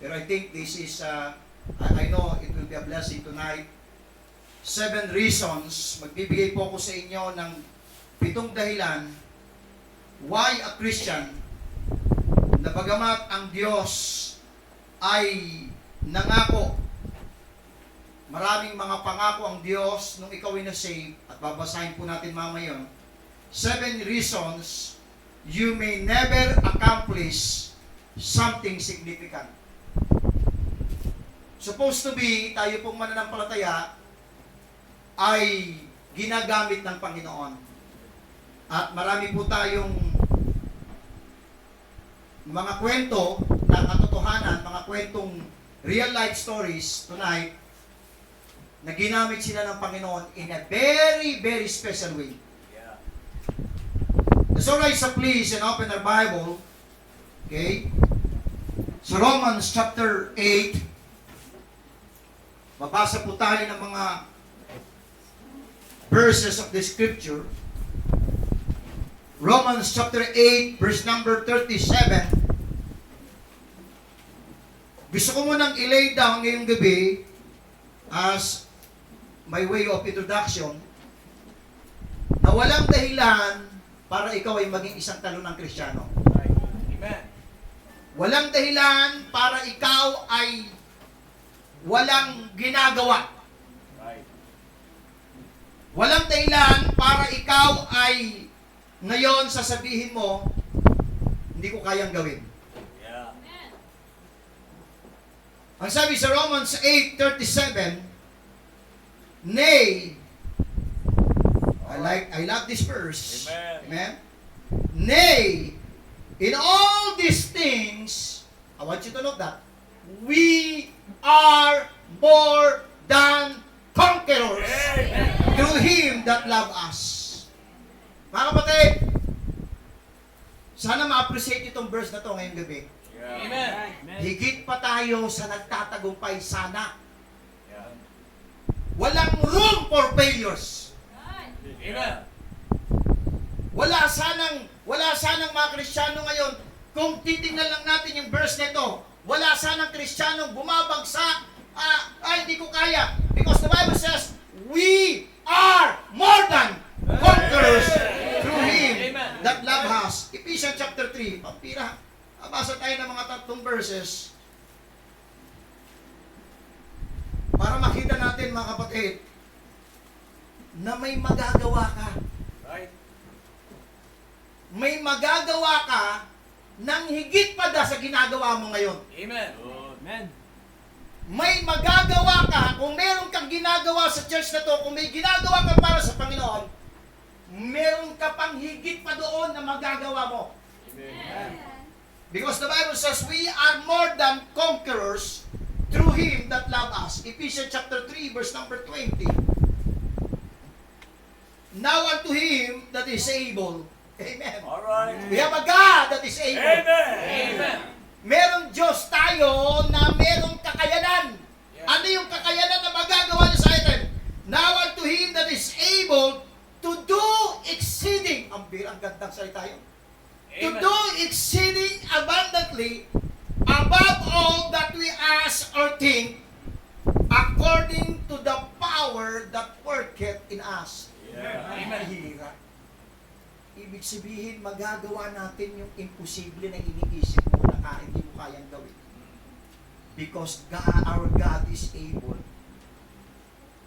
Pero I think this is, I know it will be a blessing tonight. 7 reasons, magbibigay po ako sa inyo ng 7 dahilan why a Christian, na bagamat ang Diyos ay nangako, maraming mga pangako ang Diyos nung ikaw ay na-save, at babasahin po natin mamaya 7 reasons you may never accomplish something significant. Supposed to be, tayo pong mananampalataya ay ginagamit ng Panginoon. At marami po tayong mga kwento ng katotohanan, mga kwentong real life stories tonight na ginamit sila ng Panginoon in a very, very special way. Yeah. So rise up please and open our Bible. Okay? So Romans chapter 8. Babasa po tayo ng mga verses of the scripture. Romans chapter 8, verse number 37. Gusto ko munang i-lay down ngayong gabi as my way of introduction na walang dahilan para ikaw ay maging isang talunang Kristiyano. Right. Amen. Walang dahilan para ikaw ay walang ginagawa. Right. Walang dahilan para ikaw ay ngayon sasabihin mo, hindi ko kayang gawin. Yeah. Ang sabi sa Romans 8:37, nay, I love this verse. Amen. Amen. Nay, in all these things, I want you to note that, we are more than conquerors Amen. through Him that love us. Mga kapatid, sana ma-appreciate itong verse na to ngayong gabi. Yeah. Amen. Higit pa tayo sa nagtatagumpay sana. Yeah. Walang room for failures. Amen. Wala sanang mga Kristiyano ngayon, kung titingnan lang natin yung verse nito, wala sanang Kristiyano bumabagsak, hindi ko kaya. Because the Bible says, we are more than conquerors through Him Amen. that love us. Ephesians chapter 3, pampira. Basa tayo ng mga 3 verses para makita natin mga kapatid na may magagawa ka. Right. May magagawa ka nang higit pa sa ginagawa mo ngayon. Amen. Amen. May magagawa ka, kung meron kang ginagawa sa church na to, kung may ginagawa ka para sa Panginoon, meron ka pang higit pa doon na magagawa mo. Amen. Because the Bible says, we are more than conquerors through Him that love us. Ephesians chapter 3, verse number 20. Now unto Him that is able. Amen. All right. We have a God that is able. Amen. Amen. Merong Diyos tayo na merong kakayanan. Yeah. Ano yung kakayanan na magagawa niya sa atin? Now unto Him that is able to do exceeding. Ang gandang salita yun. To Amen. do exceeding abundantly above all that we ask or think, according to the power that worketh in us. Yeah. Amen. Hira. Ibig sabihin, magagawa natin yung imposible na iniisip mo na hindi mo kayang gawin. Because God, our God is able.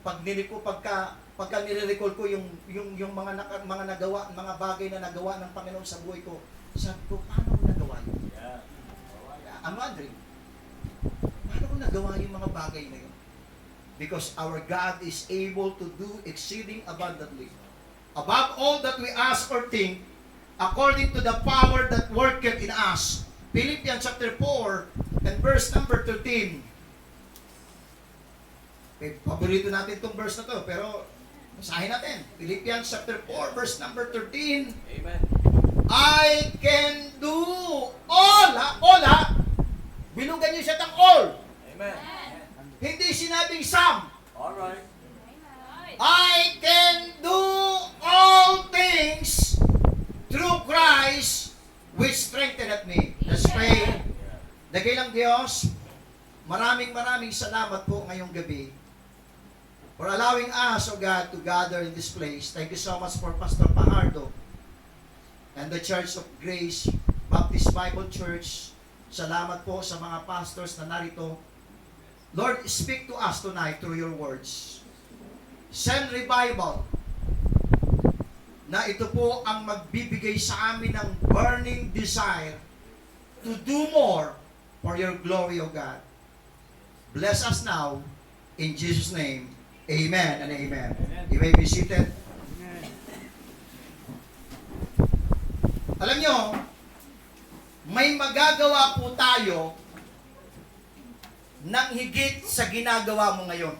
Pagka nire-recall ko yung mga nagawa, mga bagay na nagawa ng Panginoon sa buhay ko, sabi ko, paano ko nagawa yun? Yeah. I'm wondering, paano ko nagawa yung mga bagay na yun? Because our God is able to do exceeding abundantly, above all that we ask or think, according to the power that worketh in us. Philippians chapter 4 and verse number 13. Paborito natin itong verse na to, pero basahin natin. Philippians chapter 4, verse number 13. Amen. I can do all, all. Binugan niyo siya ng all. Amen. Hindi sinabing some. All right. I can do all things through Christ which strengtheneth me. Let's pray. Dakilang Diyos, maraming salamat po ngayong gabi for allowing us, O God, to gather in this place. Thank you so much for Pastor Pajardo and the Church of Grace Baptist Bible Church. Salamat po sa mga pastors na narito. Lord, speak to us tonight through your words. Send revival na ito po ang magbibigay sa amin ng burning desire to do more for your glory, O God. Bless us now, in Jesus' name. Amen and amen. You may be seated. Alam nyo, may magagawa po tayo ng higit sa ginagawa mo ngayon.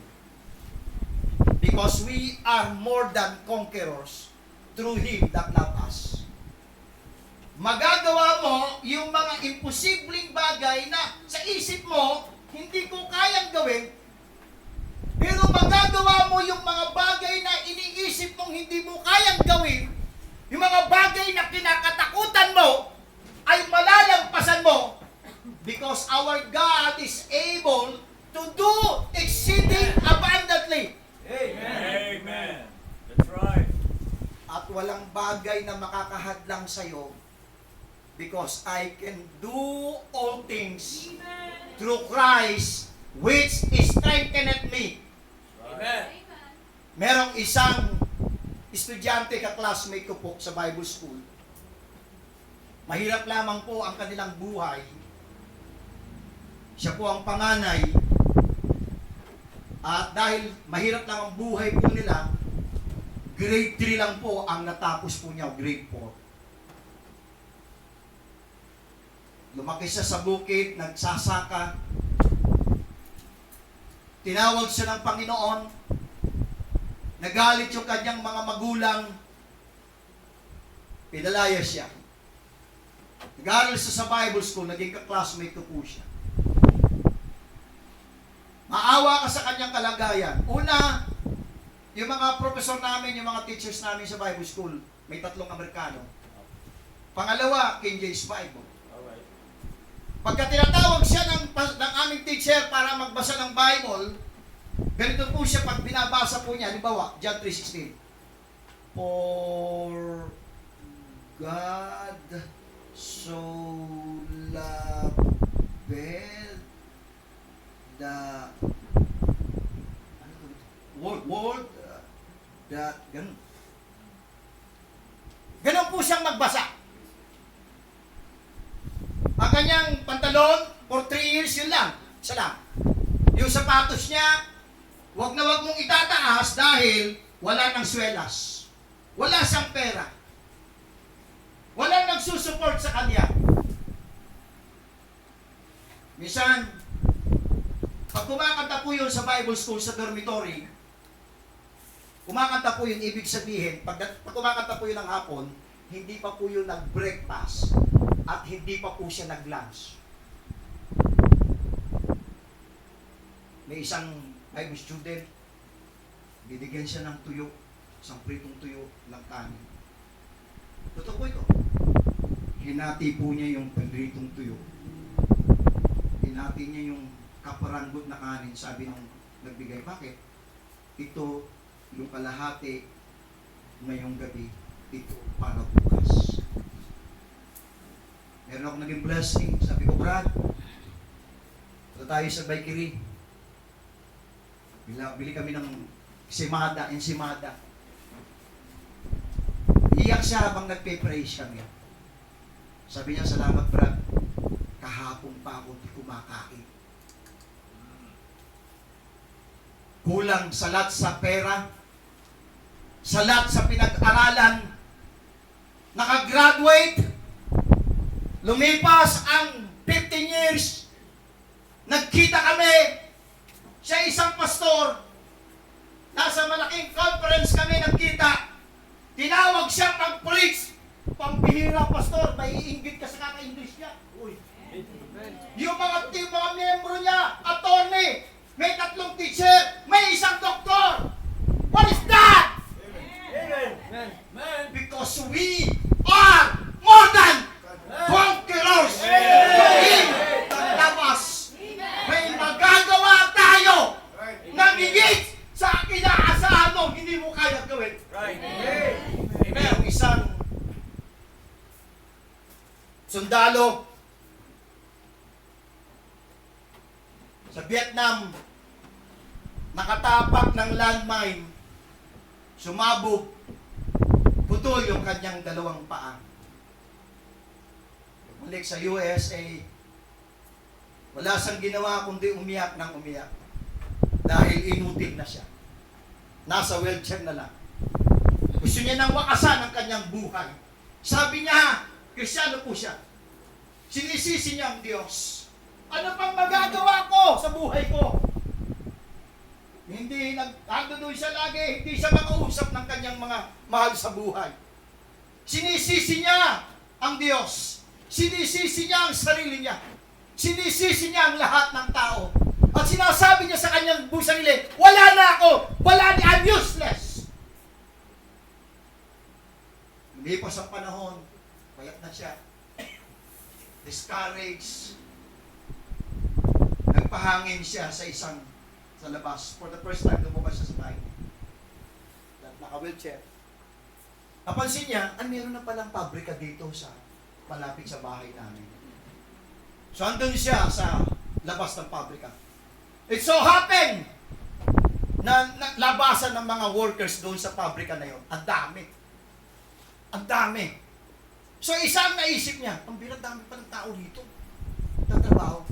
Because we are more than conquerors through Him that loved us. Magagawa mo yung mga imposibleng bagay na sa isip mo, hindi ko kayang gawin, pero magagawa mo yung mga bagay na iniisip mong hindi mo kayang gawin, yung mga bagay na kinakatakutan mo, ay malalampasan mo, because our God is able to do exceeding abundantly. Amen. Amen. That's right. At walang bagay na makakahadlang sa'yo, because I can do all things through Christ which strengtheneth me. Amen. Merong isang estudyante ka-classmate ko po sa Bible School. Mahirap lamang po ang kanilang buhay. Siya po ang panganay. At dahil mahirap lang ang buhay po nila, grade 3 lang po ang natapos po niya, grade 4. Lumaki siya sa bukid, nagsasaka. Tinawag siya ng Panginoon. Nagalit yung kanyang mga magulang. Pinalaya siya. Nag-aaral siya sa Bible School, naging ka-classmate ko po siya. Maawa ka sa kanyang kalagayan. Una, yung mga professor namin, yung mga teachers namin sa Bible School, may 3 Amerikano. Pangalawa, King James Bible. Alright. Pagka tinatawag siya ng aming teacher para magbasa ng Bible, ganito po siya pag binabasa po niya. Halimbawa, John 3:16. For God so loved the world that ganun po siyang magbasa. Ang kanyang pantalon, for 3 years, yun lang. Isa lang. Yung sapatos niya, wag na wag mong itataas dahil wala nang swelas. Wala siyang pera. Wala nagsusupport sa kanya. Minsan, pag kumakanta po yun sa Bible School, sa dormitory, kumakanta po yun, ibig sabihin, pag kumakanta po yun ng hapon, hindi pa po yun nag-breakfast at hindi pa po siya nag-lunch. May isang Bible student, binigyan siya ng tuyo, isang pritong tuyo ng kanin. Totoo po ito. Hinati po niya yung pritong tuyo. Hinati niya yung kaparanggot na kanin. Sabi nung nagbigay, bakit? Ito, yung kalahati ngayong gabi, ito para bukas. Meron ako naging blessing. Sabi ko, Brad, ito tayo sa bakery. Bili kami ng ensimada. Iyak siya habang nagpe-praise kami. Sabi niya, salamat Brad, kahapon pa ako di kumakain. Kulang salat sa pera, salat sa pinag-aralan, nakagraduate, lumipas ang 15 years, nagkita kami, siya isang pastor, nasa malaking conference kami nagkita, tinawag siya pag-preach, pambihira pastor, may iinggit ka sa kaka-English niya. Uy. Yung mga miyembro niya, attorney, may 3 teacher, may 1 doktor. What is that? Amen. Amen. Because we are more than conquerors. Him that love us. May sundalo sa Vietnam, nakatapak ng landmine, sumabog, putol yung kanyang dalawang paa. Balik sa USA, wala siyang ginawa kundi umiyak ng umiyak. Dahil inutil na siya. Nasa wheelchair na lang. Gusto niya nang wakasan ang kanyang buhay. Sabi niya, Kristiyano po siya. Sinisisi niya ang Diyos. Ano pang magagawa ko sa buhay ko? Hindi, nagtando doon siya lagi, hindi siya makausap ng kanyang mga mahal sa buhay. Sinisisi niya ang Diyos. Sinisisi niya ang sarili niya. Sinisisi niya ang lahat ng tao. At sinasabi niya sa kanyang sarili, wala na ako, wala na, I'm useless. Lumipas ang panahon, payat na siya. Discouraged. Nagpahangin siya sa labas. For the first time, lumabas siya sa bahay. Naka-wheelchair. Napansin niya, meron na palang pabrika dito sa malapit sa bahay namin. So, andun siya sa labas ng pabrika. It so happened na labasan ng mga workers doon sa pabrika na yon. Ang dami. Ang dami. So, isang naisip niya, ang dami pa ng tao dito. Tatrabaho.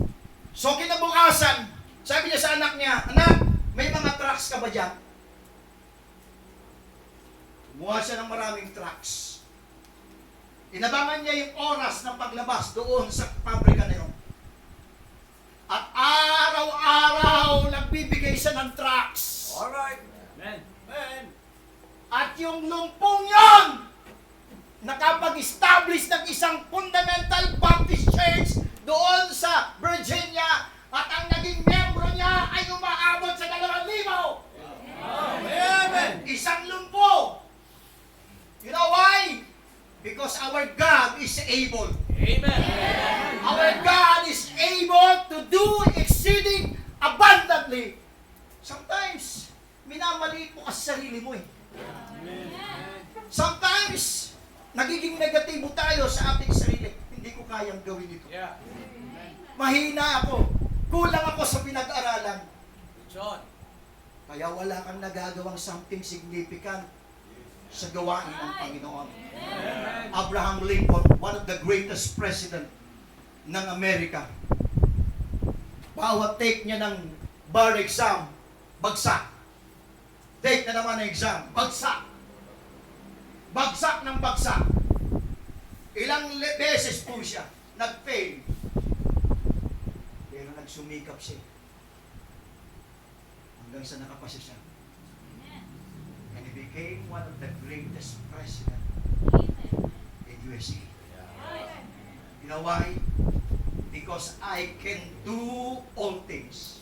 So, kinabukasan, sabi niya sa anak niya, anak, may mga trucks ka ba dyan? Kumuha siya ng maraming trucks. Inabangan niya yung oras ng paglabas doon sa pabrika na yon. At araw-araw nagbibigay siya ng trucks. Alright. Amen. Amen. At yung lumpong yon, nakapag-establish ng isang fundamental Baptist church doon sa Virginia. At ang naging membro niya ay umaabot sa 2,000. Amen. Isang lumpo. You know why? Because our God is able. Amen. Our God is able to do exceeding abundantly. Sometimes, minamaliit mo ka sa sarili mo eh. Sometimes, nagiging negatibo tayo sa ating sarili. Hindi ko kayang gawin ito. Yeah. Mahina ako. Kulang ako sa pinag-aralan. John. Kaya wala kang nagagawang something significant sa gawain ng Panginoon. Abraham Lincoln, one of the greatest president ng Amerika. Bawat take niya ng bar exam, bagsak. Take na naman ng exam, bagsak. Bagsak ng bagsak. Ilang beses po siya nag-fail. Pero nagsumikap siya. Hanggang sa nakapasa siya. And he became one of the greatest president in USA. You know why? Because I can do all things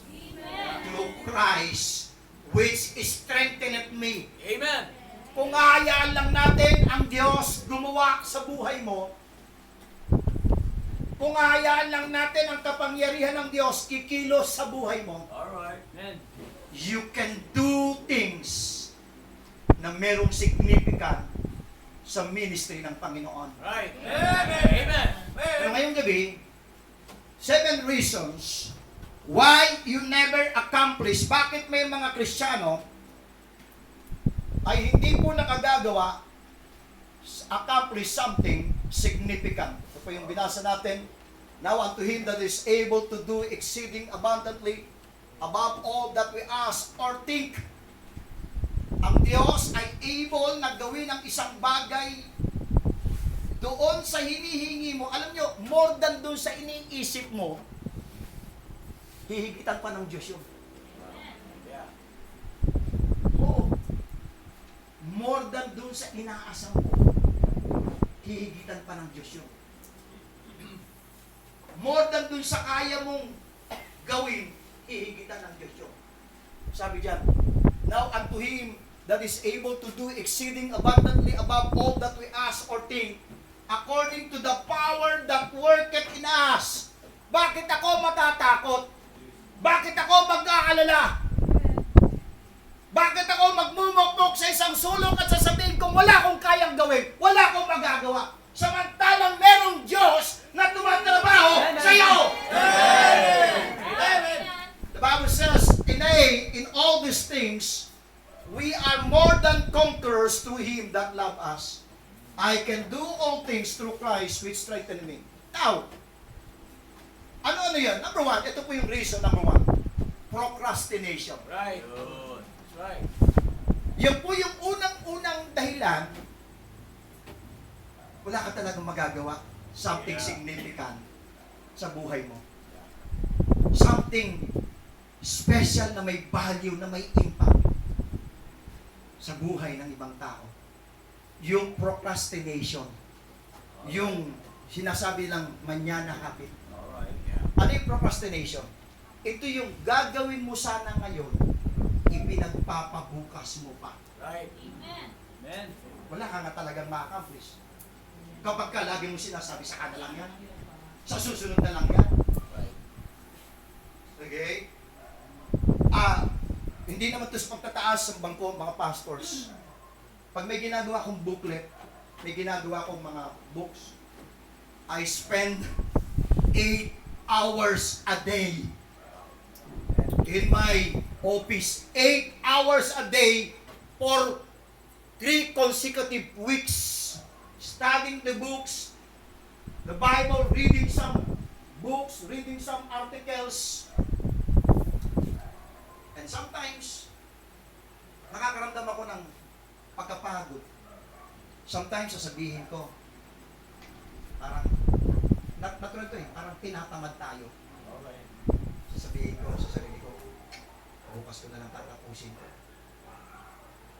through Christ which strengtheneth me. Amen. Kung hayaan lang natin ang Diyos gumawa sa buhay mo, kung hayaan lang natin ang kapangyarihan ng Diyos kikilos sa buhay mo, Alright. Amen. you can do things na merong significant sa ministry ng Panginoon. Right. Amen. Amen. Pero ngayong gabi, 7 reasons why you never accomplish. Bakit may mga Kristiyano ay hindi po nakagagawa accomplish something significant. Ito po yung binasa natin. Now unto him that is able to do exceeding abundantly above all that we ask or think. Ang Diyos ay able na gawin ang isang bagay doon sa hinihingi mo. Alam nyo, more than doon sa iniisip mo, hihigitan pa ng Diyos yun. Yeah. Oo. More than doon sa inaasam mo, hihigitan pa ng Diyos yun. More than doon sa kaya mong gawin, hihigitan ng Diyos yun. Sabi diyan, now unto him that is able to do exceeding abundantly above all that we ask or think, according to the power that worketh in us. Bakit ako matatakot? Bakit ako mag-aalala? Bakit ako magmumukmuk sa isang sulok at sasabihin kung wala akong kayang gawin, wala akong magagawa? Samantalang merong Diyos na tumatrabaho sa iyo. Amen. The Bible says, in all these things, we are more than conquerors through Him that love us. I can do all things through Christ which strengthen me. Now, ano yan? Number one, ito po yung reason number one. Procrastination. Right. Good. That's right. Yan po yung unang-unang dahilan, wala ka talagang magagawa. Something significant sa buhay mo. Something special na may value, na may impact sa buhay ng ibang tao. Yung procrastination. Yung sinasabi lang, manyana habit. Alright. Yeah. Ano yung procrastination? Ito yung gagawin mo sana ngayon, ipinagpapabukas mo pa. Right. Amen. Wala ka nga talagang ma-accomplish. Kapag ka lagi mo sinasabi, sa na lang yan. Sa susunod na lang yan. Right. Okay? Hindi naman ito sa pagtataas ng bangko, mga pastors. Pag may ginagawa akong booklet, may ginagawa akong mga books, I spend 8 hours a day in my office. 8 hours a day for 3 consecutive weeks. Studying the books, the Bible, reading some books, reading some articles. And sometimes, nakakaramdam ako ng pagkapagod. Sometimes, sasabihin ko, parang, natural to parang tinatamad tayo. Alright. Sasabihin ko sa sarili ko, bukas ko na lang tatapusin ko.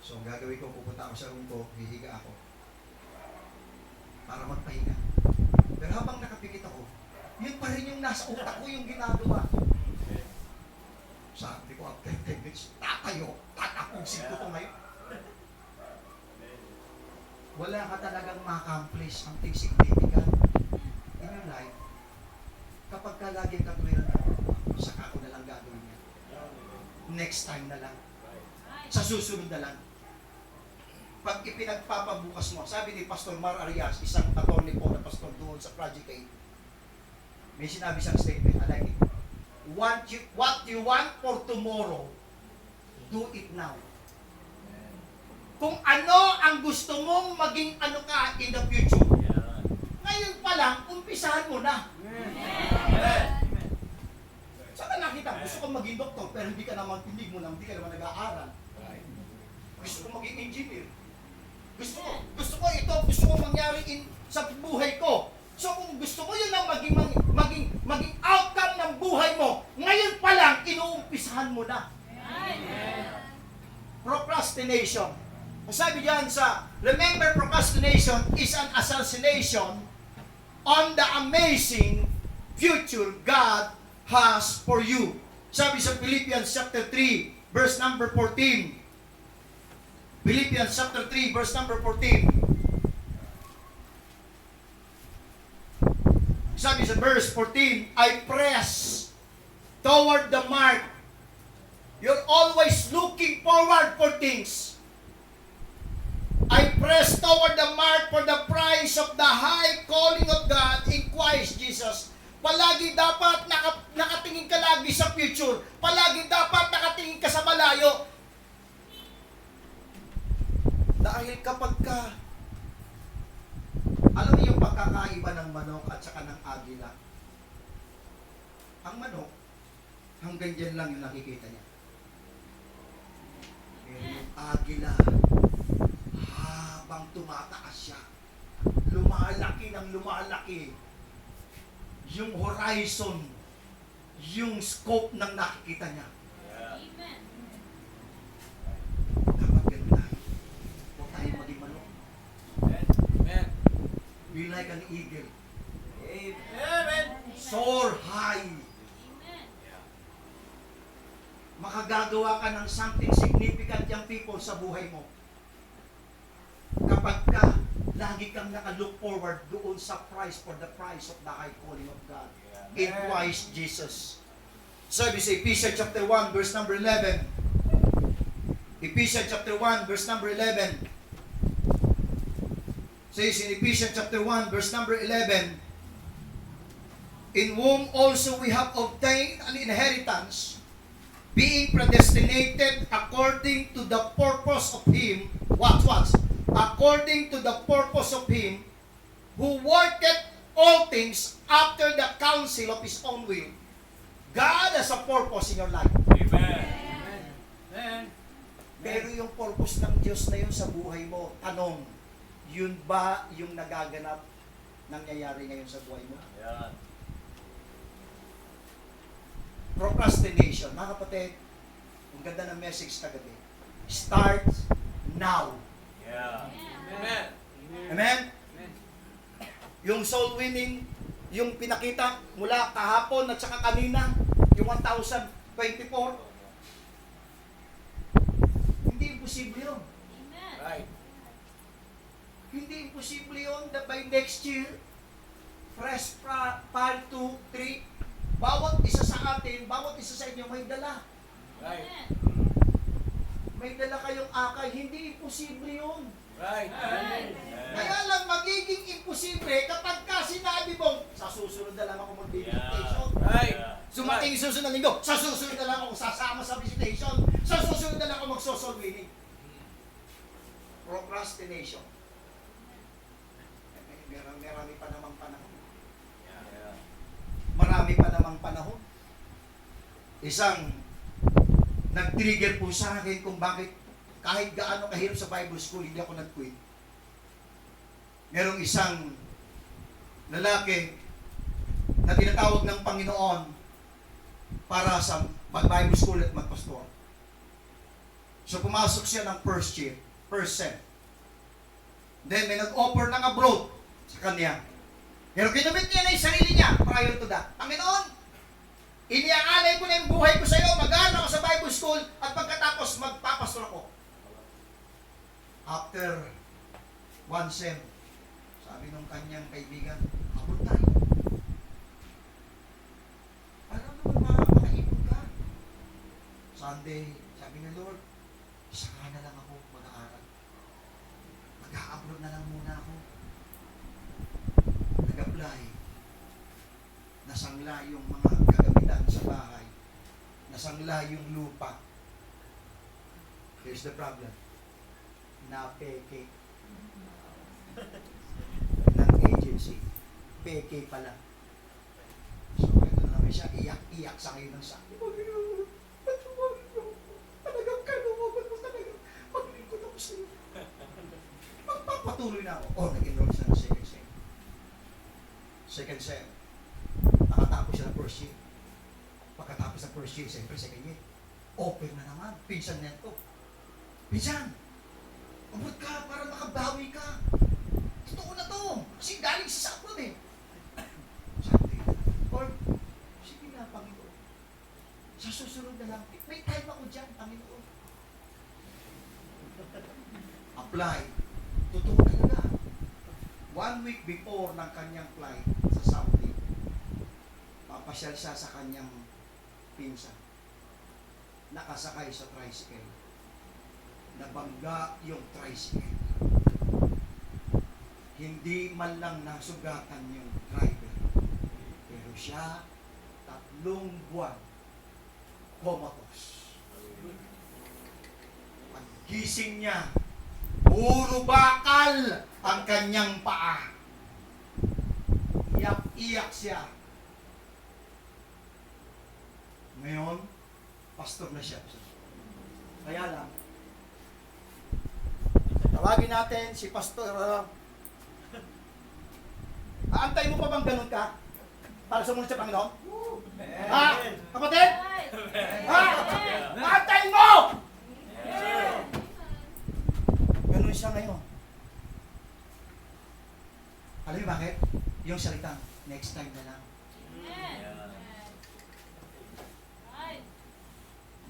So, ang gagawin ko, pupunta ako sa room ko, hihiga ako, para magpahinga. Pero habang nakapikit ako, yun pa rin yung nasa utak ko yung ginagawa. Sabi ko, after 10 minutes, tatayo, tatapusin ko ito ngayon. Wala ka talagang ma-accomplish something significant in your life. Kapag ka lagi ka tuwiran na, saka ko na lang gagawin yan. Next time na lang. Sa susunod na lang. Pag ipinagpapabukas mo, sabi ni Pastor Mar Arias, isang attorney po na pastor doon sa Project 8, may sinabi siyang statement, I like it. What you want for tomorrow, do it now. Kung ano ang gusto mong maging ano ka in the future, Yeah. ngayon pa lang, umpisahan mo na. Amen. Saka nakita, gusto kong maging doktor, pero hindi ka naman, hindi ka naman nag-aaral. Right. Gusto kong maging engineer. Gusto ko ito, gusto ko mangyari sa buhay ko. So kung gusto mo yun ang maging outcome ng buhay mo, ngayon pa lang, inuumpisahan mo na. Procrastination. Ang sabi diyan remember, procrastination is an assassination on the amazing future God has for you. Sabi sa Philippians chapter 3, verse number 14. Philippians chapter 3, verse number 14. Sabi sa verse 14, I press toward the mark. You're always looking forward for things. I press toward the mark for the prize of the high calling of God in Christ Jesus. Palagi dapat nakatingin ka lagi sa future. Palagi dapat nakatingin ka sa malayo. Dahil kapag ka, alam niyo yung pagkakaiba ng manok at saka ng agila. Ang manok, hanggang dyan lang yung nakikita niya. Yung agila, habang tumataas siya, lumalaki ng lumalaki. Yung horizon, yung scope ng nakikita niya. Yeah. Dapat ganun tayo. Huwag tayo maging manok. Amen. Be like an eagle. Amen. Soar high. Makagagawa ka ng something significant yung people sa buhay mo. Kapag ka, lagi kang naka-look forward doon sa price for the price of the high calling of God in Christ Jesus. Sabi sa Ephesians chapter 1, verse number 11. Ephesians chapter 1, verse number 11. Says in Ephesians chapter 1, verse number 11, in whom also we have obtained an inheritance, being predestinated according to the purpose of Him, what? According to the purpose of Him, who worketh all things after the counsel of His own will. God has a purpose in your life. Amen. Amen. Pero yung purpose ng Diyos na yun sa buhay mo, tanong, yun ba yung nagaganap, nangyayari ngayon sa buhay mo? Yan. Procrastination. Mga kapatid, ang ganda ng message kagabi. Start now. Yeah. Amen. Amen? Amen. Yung soul winning, yung pinakita mula kahapon at saka kanina, yung 1024, hindi imposible yun. Right. Hindi imposible yun that by next year, fresh 5, 2, 3, bawat isa sa atin, bawat isa sa inyo may dala. Right. May dala kayong akay, hindi imposible yun. Right. Amen. Kaya lang magiging imposible kapag ka sinabi mong, sa susunod na lang ako mag-visitation. Right. Sumating yung susunod na linggo, sa susunod na lang ako sasama sa visitation. Sa susunod na lang ako mag-social winning. Procrastination. Marami pa namang panahon. Yeah. Marami pa namang panahon. Isang nag-trigger po sa akin kung bakit kahit gaano kahirap sa Bible school, hindi ako nag-quit. Merong isang lalaki na tinatawag ng Panginoon para sa mag-Bible school at magpastor. So pumasok siya ng first year, first sem. Then may nag-offer ng abroad sa kanya. Pero kinumit niya na yung sarili niya prior to that. Panginoon, iniaalay ko na yung buhay ko sa iyo, mag-aaral ako sa Bible school at pagkatapos magpapastor ako. After one sem, sabi nung kanyang kaibigan, abot tayo. Alam naman makaipon ka. Sunday, sabi ng Lord, saka na lang ako mag-aaral. Mag-a-abroad na lang muna ako. Nag-apply. Nasangla yung mga kagamitan sa bahay. Nasangla yung lupa. Here's the problem. Na-peke ng agency. Peke pala. So, ito na naman siya, iyak-iyak sa ngayon ng sabi. Panginoon, patuwarin mo. Talagang kanuwaban mo talaga. Maglingkod ako sa iyo. Magpapatuloy na ako. Oh, nag-enroll siya ng second sem. Second sem. Nakatapos siya ng first year. Pagkatapos ng first year, siyempre second year. Open na naman. Pinsan niya ito. Pinsan! Abot ka para makabawi ka. Totoo na to. Kasi galing sa sapon eh. Sabi, Lord, sige na, Panginoon. Sa susunod na lang, may time ako dyan, Panginoon. Apply. Totoo talaga. 1 week before ng kanyang flight sa Saudi, papasyal siya sa kanyang pinsan. Nakasakay sa tricycle. Nabangga yung tricycle. Hindi man lang nasugatan yung driver. Pero siya, 3 buwan, comatose. Paggising niya, puro bakal ang kanyang paa. Iyak-iyak siya. Ngayon, pastor na siya. Kaya lang, tawagin natin si Pastor. Aantay mo pa bang ganun ka? Para sumunod sa Panginoon? Ha? Kapatid? Ha? Aantay mo! Ganun siya ngayon. Alam niyo bakit? Yung salitang, next time na lang.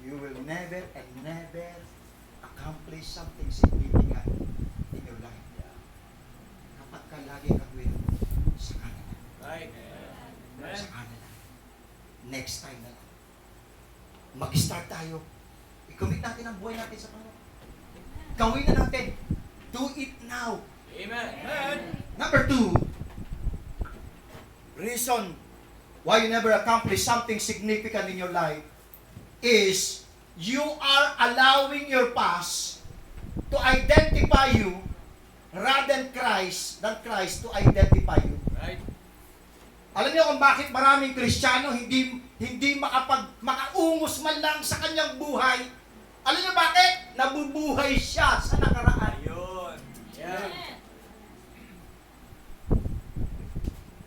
You will never and never accomplish something significant in your life. Kapag ka lagi kagawin, sa kanila. Right. Sa kanila. Next time na lang. Mag-start tayo. I-commit natin ang buhay natin sa Panginoon. Gawin na natin. Do it now. Amen. Amen. Number 2, reason why you never accomplish something significant in your life is you are allowing your past to identify you rather than Christ to identify you. Right. Alam niyo kung bakit maraming Kristiyano hindi makaungos man lang sa kanyang buhay? Alam niyo bakit? Nabubuhay siya sa nakaraan. Ayun. Yeah.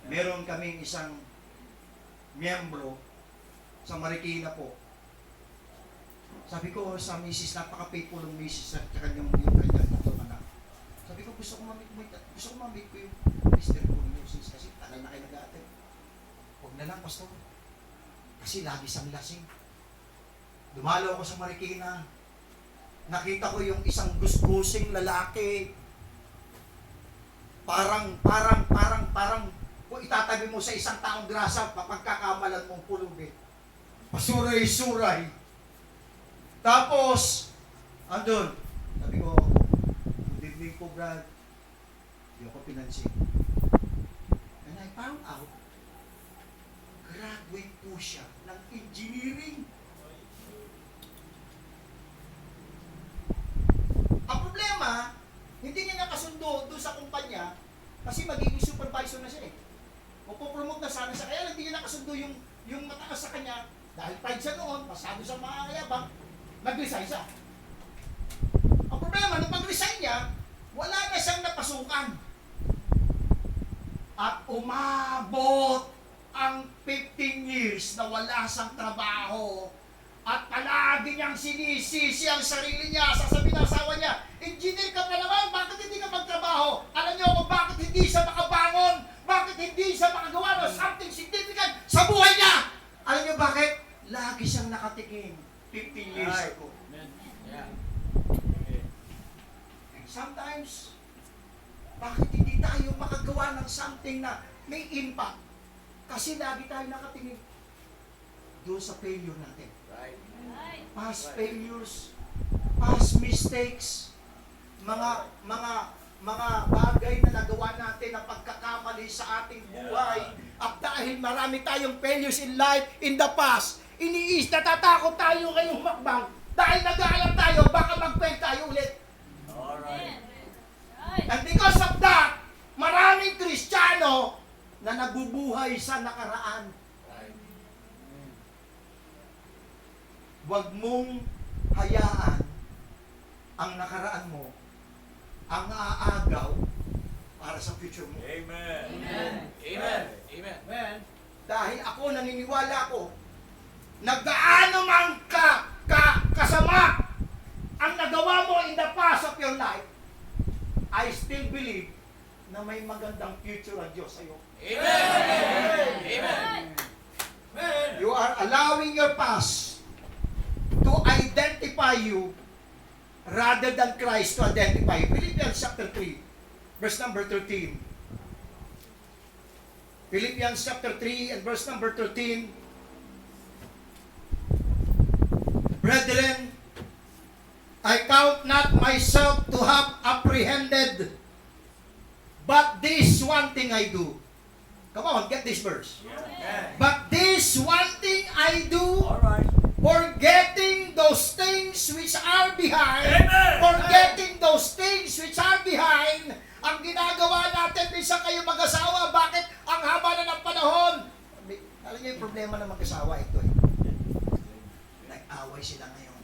Meron kaming isang miyembro sa Marikina po. Sabi ko sa misis, napaka-faithful ng misis at kanyang tatlong anak. Sabi ko, gusto ko ma-meet ko yung mister ko yung misis kasi tagal na kayo nag-aatin. Huwag na lang, pastor. Kasi lagi siyang lasing. Dumalo ako sa Marikina. Nakita ko yung isang gusgusing lalaki. Parang kung itatabi mo sa isang taong grasa, papagkakamalan mong pulubi. Pasuray-suray. Tapos, andun, sabi ko, good evening po, Brad. Hindi ako pinansin. And I found out, graduate po siya ng engineering. Ang problema, hindi niya nakasundo doon sa kumpanya kasi magiging supervisor na siya eh. Mapopromote na sana siya. Kaya hindi niya nakasundo yung mataas sa kanya dahil pride siya noon, pasado sa mga kayabang, nag-resign siya. Ang problema, nung pag-resign niya, wala na siyang napasukan. At umabot ang 15 years na wala siyang trabaho. At palagi niyang sinisisi ang sarili niya. Sasabihin ng asawa niya, engineer ka pa naman, bakit hindi ka magtrabaho? Alam niyo kung bakit hindi siya makabangon? Bakit hindi siya makagawa ng something significant sa buhay niya? Alam niyo bakit? Lagi siyang nakatikim 15 years Right. ago. Yeah. Sometimes, bakit hindi tayo makagawa ng something na may impact? Kasi lagi tayo nakatingin doon sa failure natin. Right. Past failures, past mistakes, mga bagay na nagawa natin na pagkakamali sa ating buhay. At dahil marami tayong failures in life, in the past, natatakot tayo ngayong makbang dahil nag-aalam tayo, baka mag-fail tayo ulit. Alright. And because of that, maraming Kristiyano na nabubuhay sa nakaraan. Right. Huwag mong hayaan ang nakaraan mo ang aagaw para sa future mo. Amen. Amen. Amen. Amen. Dahil ako naniniwala ko na gaano man kasama ang nagawa mo in the past of your life, I still believe na may magandang future ang Diyos sa'yo. Amen. Amen. You are allowing your past to identify you rather than Christ to identify you. Philippians chapter 3, verse number 13. Philippians chapter 3 and verse number 13. Brethren, I count not myself to have apprehended, but this one thing I do. Come on, get this verse. Yeah. But this one thing I do, Alright. forgetting those things which are behind, Amen. forgetting those things which are behind, ang ginagawa natin, minsan kayo mag-asawa, bakit ang haba na ng panahon? Alam niyo yung problema ng mag-asawa, ito eh. Nag-away sila ngayon.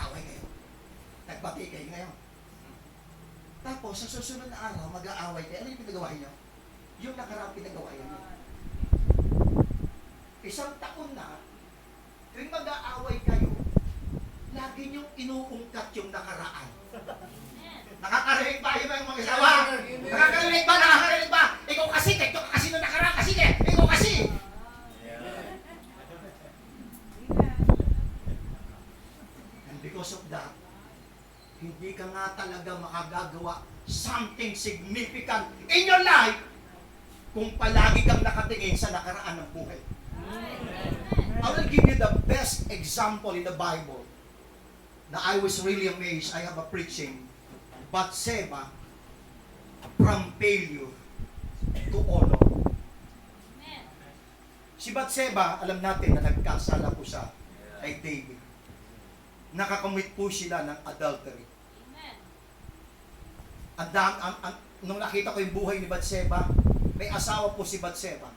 Away kayo. Nagbati kayo ngayon. Tapos, sa susunod na araw, mag-aaway kayo. Ano yung pinagawa niyo? Yung nakaraang pinagawa niyo. Isang taon na, tuwing mag-aaway kayo, lagi niyong inuungkat yung nakaraan. Nakakarinig ba yung mga asawa? Nakakarinig ba? Nakakarinig ba? Ikaw kasi, ikaw kasi nung nakaraan kasi, ikaw kasi. And because of that, hindi ka nga talaga makagagawa something significant in your life kung palagi kang nakatingin sa nakaraan ng buhay. I will give you the best example in the Bible na I was really amazed. I have a preaching, Bathsheba from failure to honor. Si Bathsheba, alam natin na nagkasala po siya kay David. Nakakamit po sila ng adultery. Nung nakita ko yung buhay ni Bathsheba, may asawa po si Bathsheba.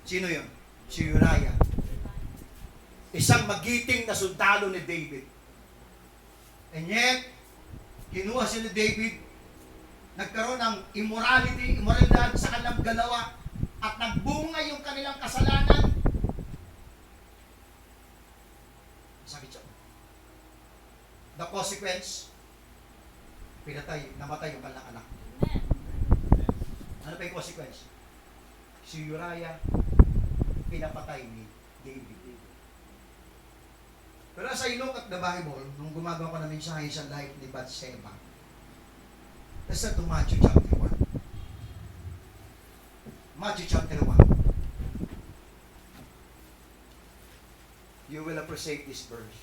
Sino yun? Si Uriah. Isang magiting na sundalo ni David. And yet, kinuha siya ni David, nagkaroon ng immoralidad sa kanilang galawa, at nagbunga yung kanilang kasalanan. Sakit siya. The consequence, namatay yung kanilang anak. Ano pa yung consequence? Si Uriah, pinapatay ni David. Pero as I look at the Bible, nung gumagawa ko ng mensahe sa life ni Bathsheba, let's turn to Matthew chapter 1. Matthew chapter 1. You will appreciate this verse.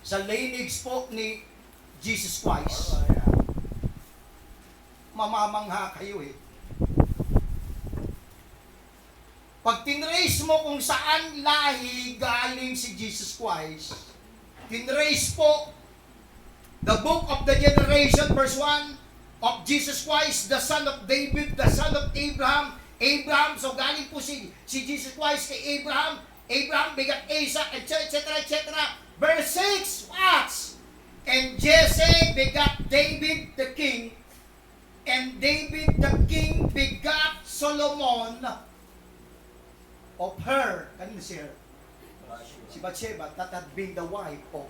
Sa lineage po ni Jesus Christ, mamamangha kayo eh. Pag tinrace mo kung saan lahi galing si Jesus Christ, tinrace po the book of the generation, verse 1 of Jesus Christ, the son of David, the son of Abraham. Abraham, so galing po si Jesus Christ kay Abraham. Abraham begat Isaac, etc., etc. Verse 6, watch! And Jesse begat David the king, and David the king begat Solomon of her, kanina siya? Si Bathsheba, that had been the wife of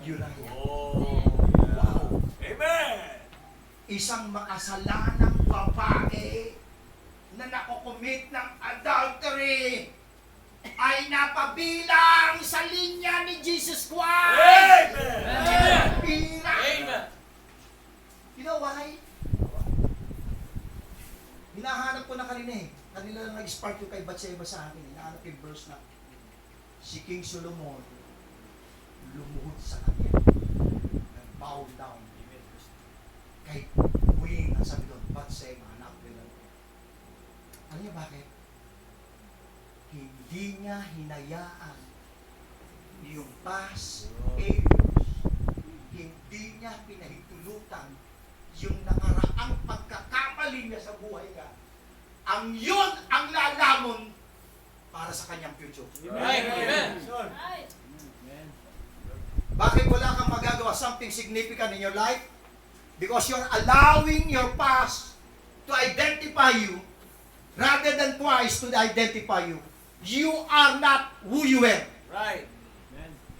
Uriah. Oh, Wow! Amen. Isang makasalanang babae na nakukumit ng adultery ay napabilang sa linya ni Jesus Christ. Amen. Pira. Amen. You know why? Hinahanap ko na kanina eh. Kanina lang nag-spark yung kay Bathsheba sa akin. Hinahanap yung verse na si King Solomon lumuhod sa kanya. Nag-bow down. Kay Queen, ang sabi doon, Bathsheba, anak nila. Ano niya bakit? Hindi niya hinayaan yung past errors. Hindi niya pinahintulutan yung nakaraang pagkakamali niya sa buhay niya. Ang yun ang lalamon para sa kanyang future. Right. Amen. Bakit wala kang magagawa something significant in your life? Because you're allowing your past to identify you rather than Christ to identify you. You are not who you were. Right.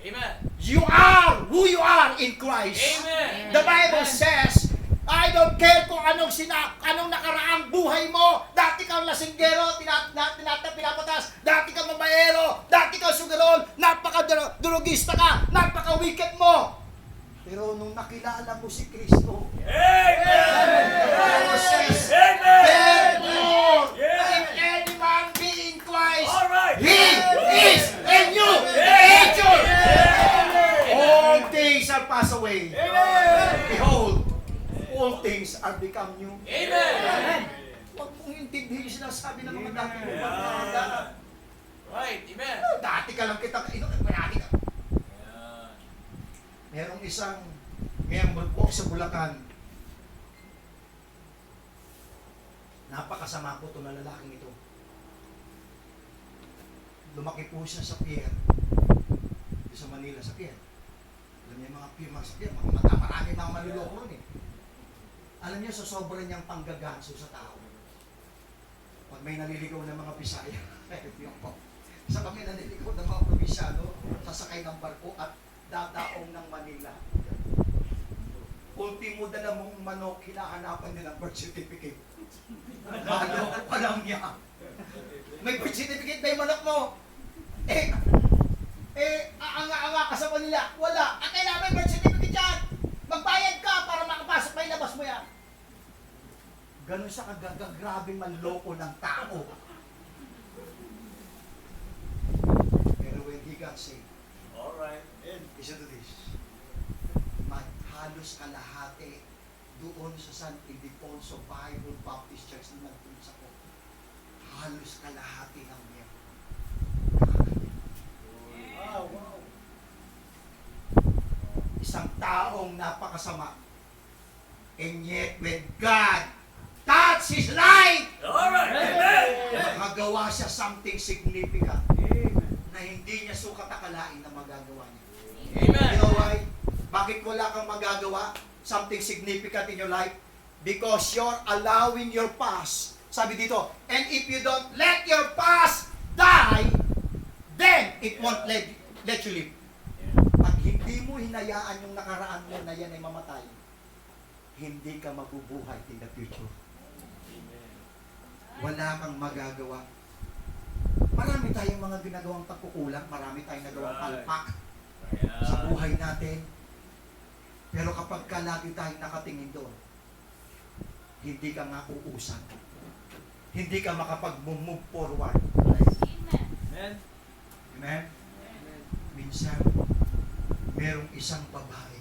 Amen. You are who you are in Christ. Amen. The Bible says, I don't care kung anong nakaraang buhay mo. Dati kang lasinggero, pinapatas. Dati kang mabayero. Dati kang sugarol. Napaka-drugista ka. Napaka-wicked mo. Pero nung nakilala mo si Kristo, Amen. the Bible says, Amen. therefore, Yeah. if any man be in Christ, All right. he is a new creature. All things are passed away. Behold, all things are become new. Amen. Huwag mong intindihin yung sinasabi ng mga dati mo. Yeah. Right. Amen. Dati ka lang kita, dati ka. Merong isang mag-walk sa Bulacan. Napakasama po ito na lalaking ito. Lumaki po siya sa pier. Sa Manila, sa pier. Alam niyo mga pier, sa pier, marami mga maluloko rin eh. Alam niyo, sa sobrang niyang panggaganso sa tao. Pag may naliligaw ng mga Bisaya, yung po. Sa kami naliligaw ng mga Provinciano, sasakay ng barko at dadaong ng Manila. Ultimo dala mong manok, hinahanapan nila ng birth certificate. Manok pa lang niya. May birth certificate ba yung manok mo? Aanga-anga ka sa Manila. Wala. Kailangan may birth certificate yan. Magbayad ka para makapasok, may labas mo yan. Ganon siya kagagaggrabing manloko ng tao. Pero when he got saved, All right. listen to this. Halos kalahati doon sa San Ildefonso Bible Baptist Church na nagpunsa ko. halos kalahati ng miyembro. Wow. Isang taong napakasama. And yet, when God touched his life, All right. Amen. makagawa siya something significant na hindi niya sukat akalain na magagawa niya. Amen. You know why? Bakit wala kang magagawa something significant in your life? Because you're allowing your past. Sabi dito, and if you don't let your past die, then it won't let you live. Pag hindi mo hinayaan yung nakaraan mo na yan ay mamatay, hindi ka mabubuhay in the future. Wala kang magagawa. Marami tayong mga ginagawang pagkukulang, marami tayong nagawang palpak sa buhay natin. Pero kapag ka lagi tayong nakatingin doon, hindi ka nga uusad. Hindi ka makapag-move forward. Amen. Amen? Minsan, merong isang babae,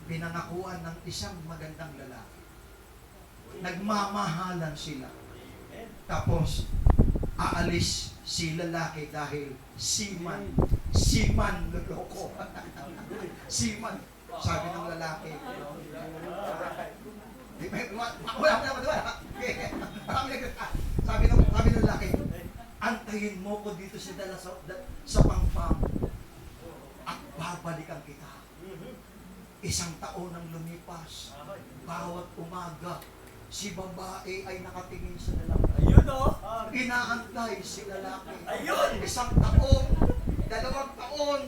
pinangakuan ng isang magandang lalaki. Nagmamahalan sila. Tapos, aalis si lalaki dahil siman loko. Siman. Sabi ng lalaki. Sabi ng lalaki, antayin mo ko dito sa pangpang at babalikan kita. Isang taon ang lumipas. Bawat umaga, si babae ay nakatingin sa lalaki. Ayun o. Inaantay si lalaki. Ayun! Isang taon, 2 taon,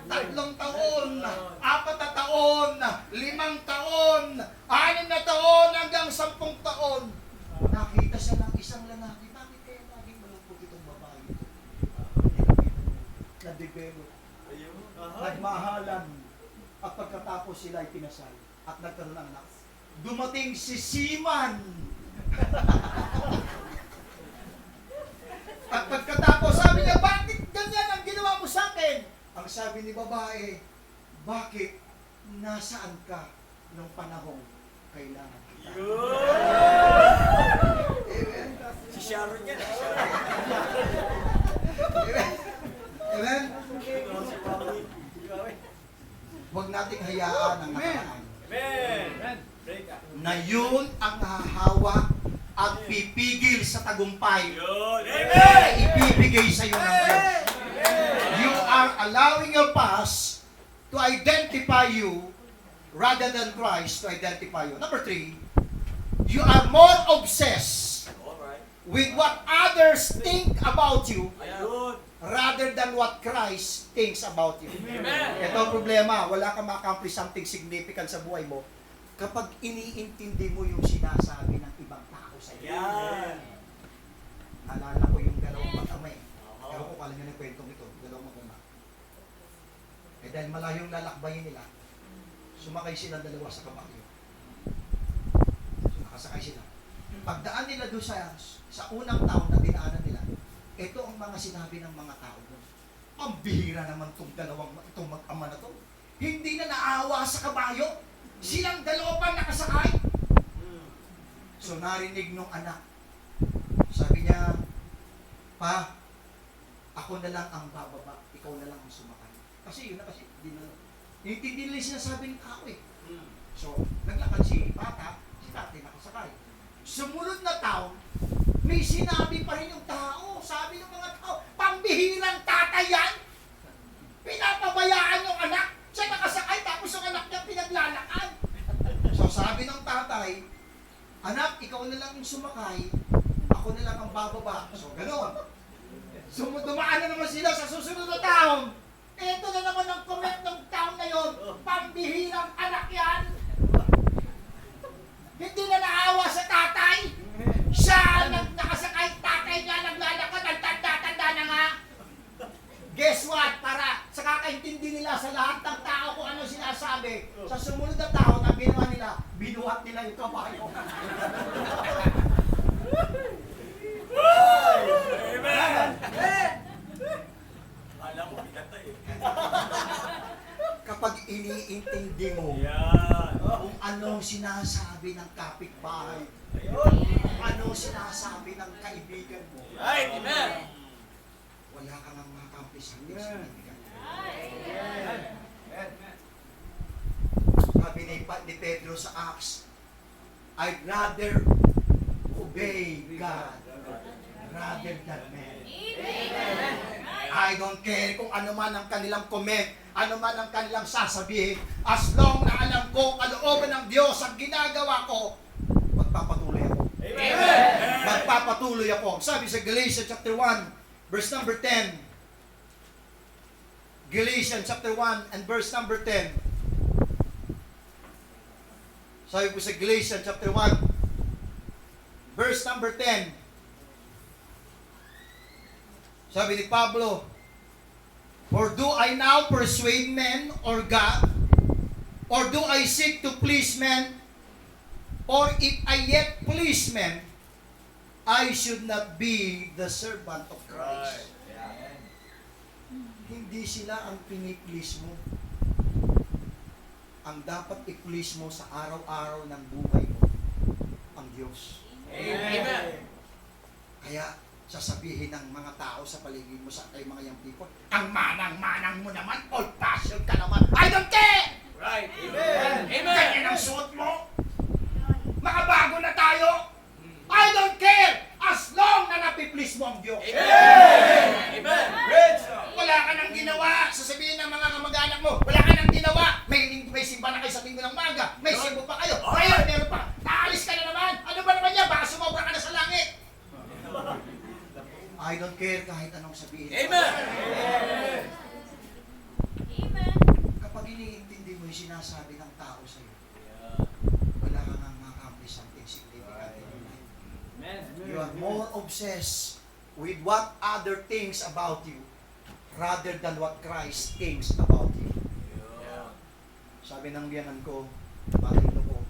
3 taon, 4 na taon, 5 taon, 6 na taon, hanggang 10 taon. Nakita siya ng isang lalaki. Bakit kaya laging malungkot itong babae ito? Na-develop, nagmahalan, at pagkatapos sila ay pinasal at nagkaroon ng anak. Dumating si Siman. At pagkatapos, sabi niya, bakit ganyan ang ginawa mo sa akin? Ang sabi ni babae, bakit nasaan ka nung panahong kailangan kita? Amen. Si Sharon yan. Amen. Amen. Si Mami. Huwag nating hayaan ang nakaraan Amen. Break up. na yun ang hahawa at pipigil sa tagumpay Yun. na Amen. ibibigay sa iyo ng Diyos. You are allowing your past to identify you rather than Christ to identify you. Number 3, you are more obsessed All right. with what others think about you Ayun. rather than what Christ thinks about you. Amen. Ito ang problema, wala kang ma-accomplish something significant sa buhay mo kapag iniintindi mo yung sinasabi ng ibang tao sa iyo. Yan. Alala ko yung dalawang matamay. Ewan ko kung alam nyo ng kwentong ito, dalawang matama. Eh dahil malayong lalakbayin nila, sumakay silang dalawa sa kabayo. So nakasakay sila. Pagdaan nila doon sa unang taon na dinaanan nila, ito ang mga sinabi ng mga tao doon. Ang bihira naman itong mag-ama na to. Hindi na naawa sa kabayo. Silang dalawa pa nakasakay. So narinig nung anak. Sabi niya, Pa, ako na lang ang bababa, ikaw na lang ang sumakay. Kasi yun na kasi, hindi nila sinasabi ng tao eh. So, naglakad si bata, si tatay nakasakay. Sumunod na taon, may sinabi pa rin yung tao. Sabi ng mga tao, pambihirang tatay yan. Pinapabayaan yung anak. Siya nakasakay, tapos yung anak niya pinaglalakad. So sabi ng tatay, anak, ikaw na lang yung sumakay, ako na lang ang bababa. So gano'n. So dumaan na naman sila sa susunod na taon. Ito na naman ang comment ng taon na yun. Pambihirang anak yan. Hindi na naawa sa tatay. Siya nakasakay, tatay niya naglalakad, ang tanda-tanda na nga. Guess what? Para sa kakaintindi nila sa lahat ng tao kung ano sinasabi, sa sumunod na taon, ang ginawa nila, binuhat nila yung kabayo. Amen. Alam mo, pinatay eh. Kapag iniintindi mo Yan. Kung anong sinasabi ng kapitbahay. Ayun. Kung anong sinasabi ng kaibigan mo. Right. Amen. Wala ka nang makampi sa Amen. kaibigan. Amen. Sabi ni Pedro sa Acts, I'd rather obey God rather than men. I don't care kung ano man ang kanilang comment, ano man ang kanilang sasabihin, as long na alam ko kalooban ng Diyos ang ginagawa ko, magpapatuloy ako. Amen. Magpapatuloy ako. Sabi sa Galatians chapter 1, verse number 10. Galatians chapter 1 and verse number 10. Sabi po sa Galatians chapter 1, verse number 10. Sabi ni Pablo, for do I now persuade men or God? Or do I seek to please men? Or if I yet please men, I should not be the servant of Christ. Hindi sila ang piniplease mo. Ang dapat i-please mo sa araw-araw ng buhay mo, ang Diyos. Amen. Kaya, sasabihin ng mga tao sa paligid mo sa kay mga young people, ang manang-manang mo naman, old-fashioned ka naman, I don't care! Right. Amen. Ganyan ang suot mo. Makabago na tayo. I don't care as long na napiplease mo ang Diyos. Amen. Amen. Praise God. Wala ka nang ginawa. Sasabihin ng mga kamag-anak mo, wala ka nang ginawa. May simba na kayo sa linggo ng maga. May simbo pa kayo. Ngayon, meron pa. Naalis ka na naman. Ano ba naman yan? Baka sumobra ka na sa langit. I don't care kahit anong sabihin. Amen. Kapag iniintindi mo yung sinasabi ng tao sa iyo, wala ka nang makampi something significant in your life. Amen. You are more obsessed with what other thinks about you rather than what Christ thinks about you. Sabi ng biyanan ko, mother-in-law ko,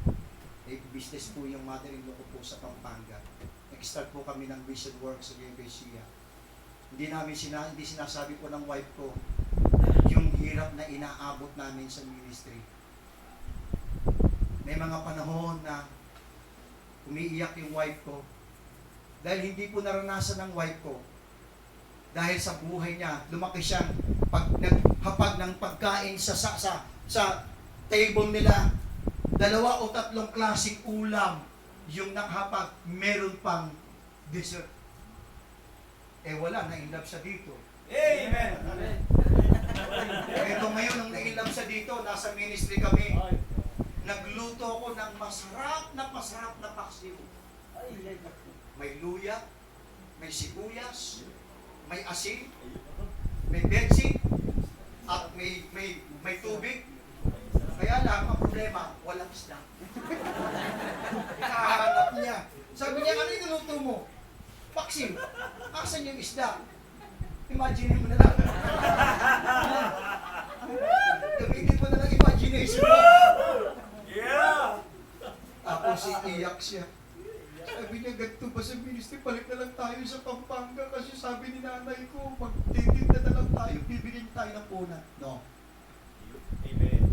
business po yung mother-in-law ko po sa Pampanga. Nag-start po kami ng vision work sa UMBCA. Hindi sinasabi po ng wife ko yung hirap na inaabot namin sa ministry. May mga panahon na umiiyak yung wife ko dahil hindi po naranasan ng wife ko. Dahil sa buhay niya, lumaki siyang naghapag ng pagkain sa table nila. 2 o 3 klaseng ulam yung naghapag, meron pang dessert. Wala, na-inlove siya dito. Amen. Ito ngayon, ang na-inlove siya dito, nasa ministry kami. Nagluto ako ng masarap na paksiw. May luya, may sibuyas, may asin, may bensin, at may tubig. Kaya lang, ang problema, walang isda. Kahanap niya. Sabi niya, ano yung niluto mo? Paksiw. Asan yung isda? Imagine mo na lang. Gamitin mo na lang imagination mo. Yeah. Tapos iiyak siya. Sabi niya, ganito ba sa ministry? Balik na lang tayo sa Pampanga kasi sabi ni nanay ko, magtitinda na lang tayo, bibigyan tayo ng punan. No. Amen.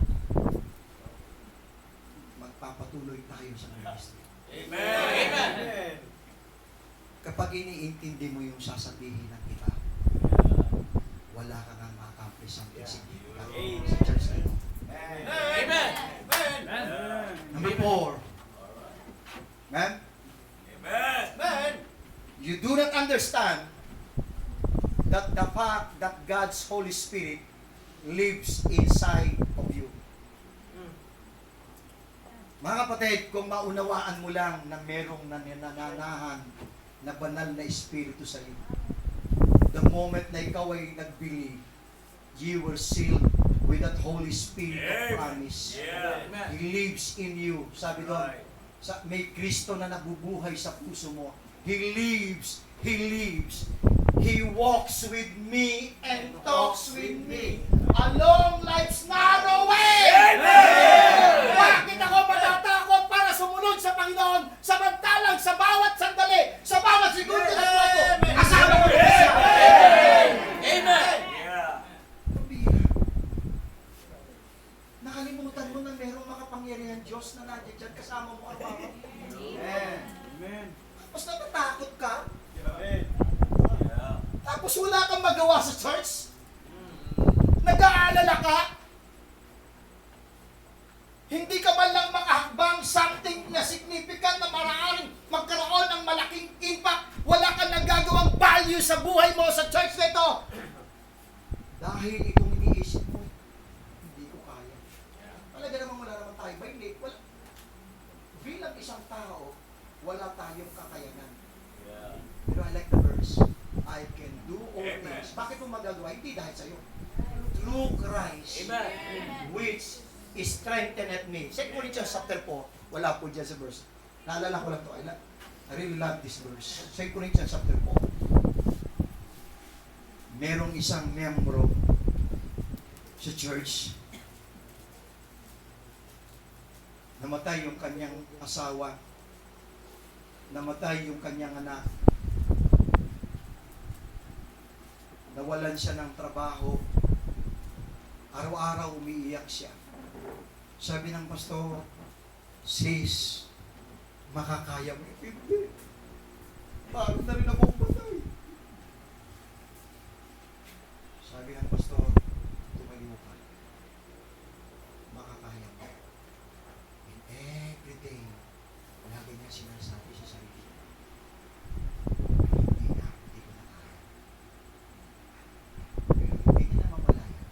Magpapatuloy tayo sa ministry. Amen. Amen. Kapag iniintindi mo yung sasabihin ng iba, wala ka nga ma-accomplish ang significant sa church na ito. Amen. Amen. Number 4. Ma'am? Amen. You do not understand that the fact that God's Holy Spirit lives inside of you. Mga kapatid, kung maunawaan mo lang na merong nananahan na banal na espiritu sa iyo, the moment na ikaw ay nag-believe, you were sealed with that Holy Spirit of promise. Yeah. He lives in you. Sabi doon, may Kristo na nabubuhay sa puso mo. He lives. He lives. He walks with me and talks with me along life's narrow way. Amen! Bakit ako matatakot para sumunod sa Panginoon samantalang sa bawat sandali, sa bawat segundo ng buhay ko, kasama ko rin siya. Amen! Yeah. Pabira. Nakalimutan mo na merong makapangyarihan Diyos magawa sa church? Nag-aalala ka? Hindi ka man lang makahakbang something na significant na maaaring magkaroon ng malaking impact. Wala kang nagagawang value sa buhay mo sa church na ito. Dahil itong iniisip mo, hindi ko kaya. Talaga naman wala naman tayo. Ba hindi? Wala. Bilang isang tao, wala tayong kakayanan. Yeah. Pero I like the verse. I can do all Amen. things. Bakit mo magagawa? Hindi dahil sa'yo. Through Christ. Amen. Which strengthened me. 2 Corinthians chapter 4. Wala po dyan sa verse. Naalala ko lang to. I really love this verse. 2 Corinthians chapter 4. Merong isang membro sa church. Namatay yung kanyang asawa. Namatay yung kanyang anak. Nawalan siya ng trabaho. Araw-araw umiiyak siya. Sabi ng pastor, sis, makakaya mo. Hindi. Bakit na rin ako patay? Sabi ng pastor, tumaliw ka. Makakaya mo. And every day, lagi niya sinasabi sa sarili. Hindi ko na kaya. Pero hindi niya namamalayan.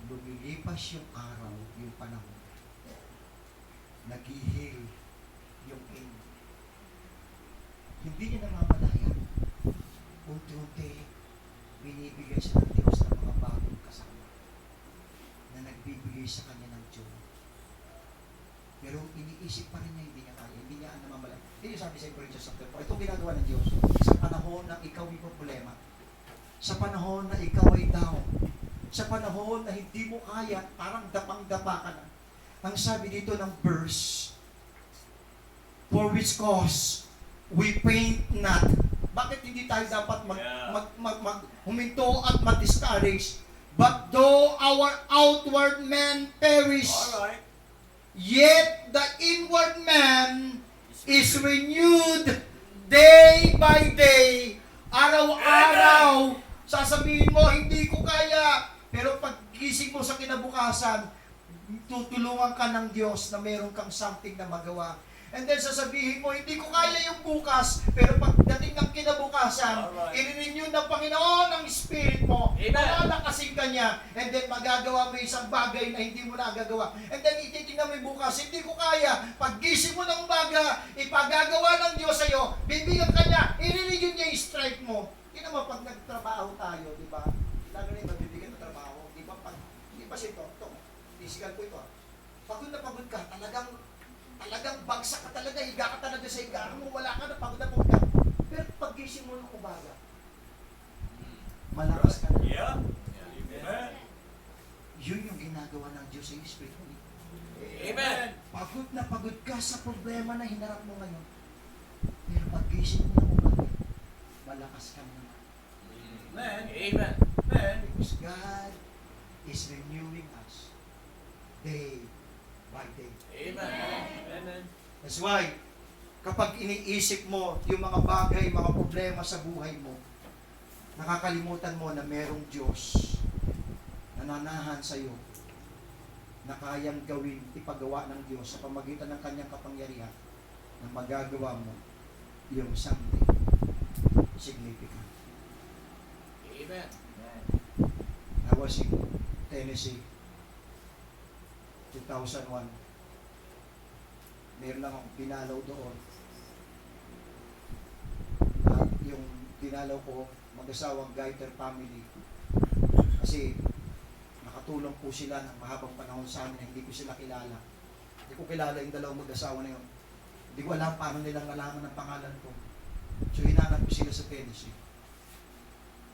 Lumilipas yung araw, yung panahon. Nag-heal yung pain. Hindi niya namamalayan. Unti-unti, binibigyan siya ng Diyos ng mga bagong kasama na nagbibigay sa kanya ng joy. Pero iniisip pa rin niya, hindi niya kaya, hindi niya namamalayan. Hindi niya sabi sa Corinthians chapter 4, itong ginagawa ng Diyos sa panahon na ikaw ay problema, sa panahon na ikaw ay down, sa panahon na hindi mo kaya, parang dapang-dapa ka na. Ang sabi dito ng verse, for which cause we faint not. Bakit hindi tayo dapat huminto at mag-discourage? But though our outward man perish, Alright. yet the inward man is renewed day by day. Araw-araw, sasabihin mo, hindi ko kaya. Pero pag gising mo sa kinabukasan, tutulungan ka ng Diyos na meron kang something na magawa. And then sasabihin mo, hindi ko kaya yung bukas, pero pagdating ng kinabukasan, Alright. i-renew ng Panginoon ang spirit mo, Amen. malalakasin ka niya, and then magagawa mo isang bagay na hindi mo nagagawa. And then ititingnan mo yung bukas, hindi ko kaya, paggising mo ng umaga, ipagagawa ng Diyos sa'yo, bibigyan ka niya, i-renew niya yung strength mo. Hindi naman pag nagtrabaho tayo, di ba? Lalo na yung magbibigyan ng trabaho, di ba? Di ba ito, physical po ito. Pagod na pagod ka, talagang bagsak ka talaga, higa ka talaga sa higa mo, wala ka na, pagod na pagod ka. Pero paggising mo ng umaga, malakas ka na. Yeah. Amen. Yun yung ginagawa ng Diyos sa iyong Espiritu. Amen. Pagod na pagod ka sa problema na hinarap mo ngayon. Pero paggising mo ng umaga, malakas ka na. Amen. Amen. Because God is renewing us day by day. Amen. Amen. That's why, kapag iniisip mo yung mga bagay, mga problema sa buhay mo, nakakalimutan mo na merong Diyos na nanahan sa iyo na kayang gawin, ipagawa ng Diyos sa pamagitan ng kanyang kapangyarihan na magagawa mo yung something significant. Amen. I was in Tennessee 2001. Meron lang akong pinalaw doon. At yung pinalaw ko, mag-asawang Gaiter family. Kasi nakatulong po sila ng mahabang panahon sa amin, hindi ko sila kilala. Hindi ko kilala yung dalawang mag-asawa na yun. Hindi ko alam paano nilang nalaman ng pangalan ko. So hinanap ko sila sa Tennessee.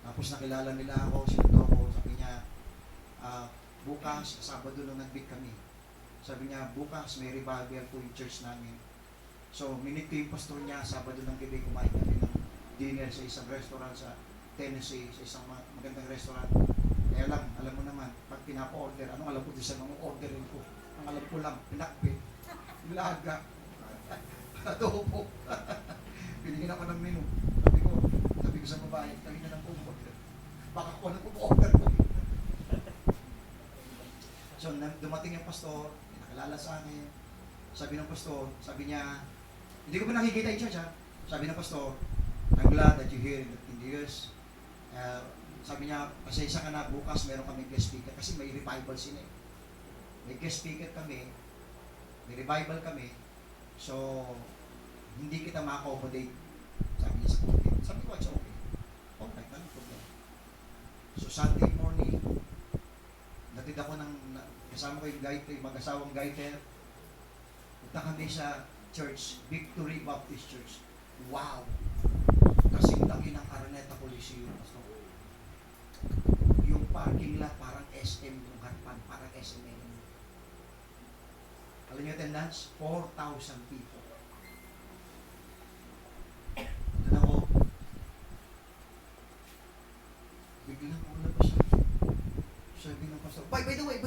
Tapos nakilala nila ako, sinundo ko, sabi niya, bukas, Sabado nung nag-big kami. Sabi niya, bukas may revival po yung church namin. So, minute ko yung pastor niya, Sabado ng gabi, kumain kami ng dinner sa isang restaurant sa Tennessee, sa isang magandang restaurant. Kaya lang, alam mo naman, pag pinapa-order, anong alam ko doon sa mga orderin ko? Ang alam ko lang, pinakbit, nilaga, adobo. Binigyan ako ng menu. Sabi ko sa babae, tali na lang po order. baka ako nag-over ko. So, dumating yung pastor, nakalala sa akin. Sabi ng pastor, sabi niya, hindi ko pa nakikita yung church ha. Sabi ng pastor, I'm glad that you hear in the ears. Sabi niya, pasensya ka na, bukas meron kami guest speaker kasi may revival sila eh. May guest speaker kami, may revival kami, so hindi kita ma-accommodate. Sabi niya sa pulpit. Sabi ko, it's okay. Okay, no problem. So Sunday morning, natid ako kasama ko yung gaiter, mag-asawang gaiter. Punta kami sa church, Victory Baptist Church. Wow! Kasing laki ng Araneta Coliseum. So, yung parking lot parang SM, yung harapan parang SM. Alam niyo attendance? 4,000 people. Doon ako, biglang ulap pa siya. Sabi ng pastor, by the way,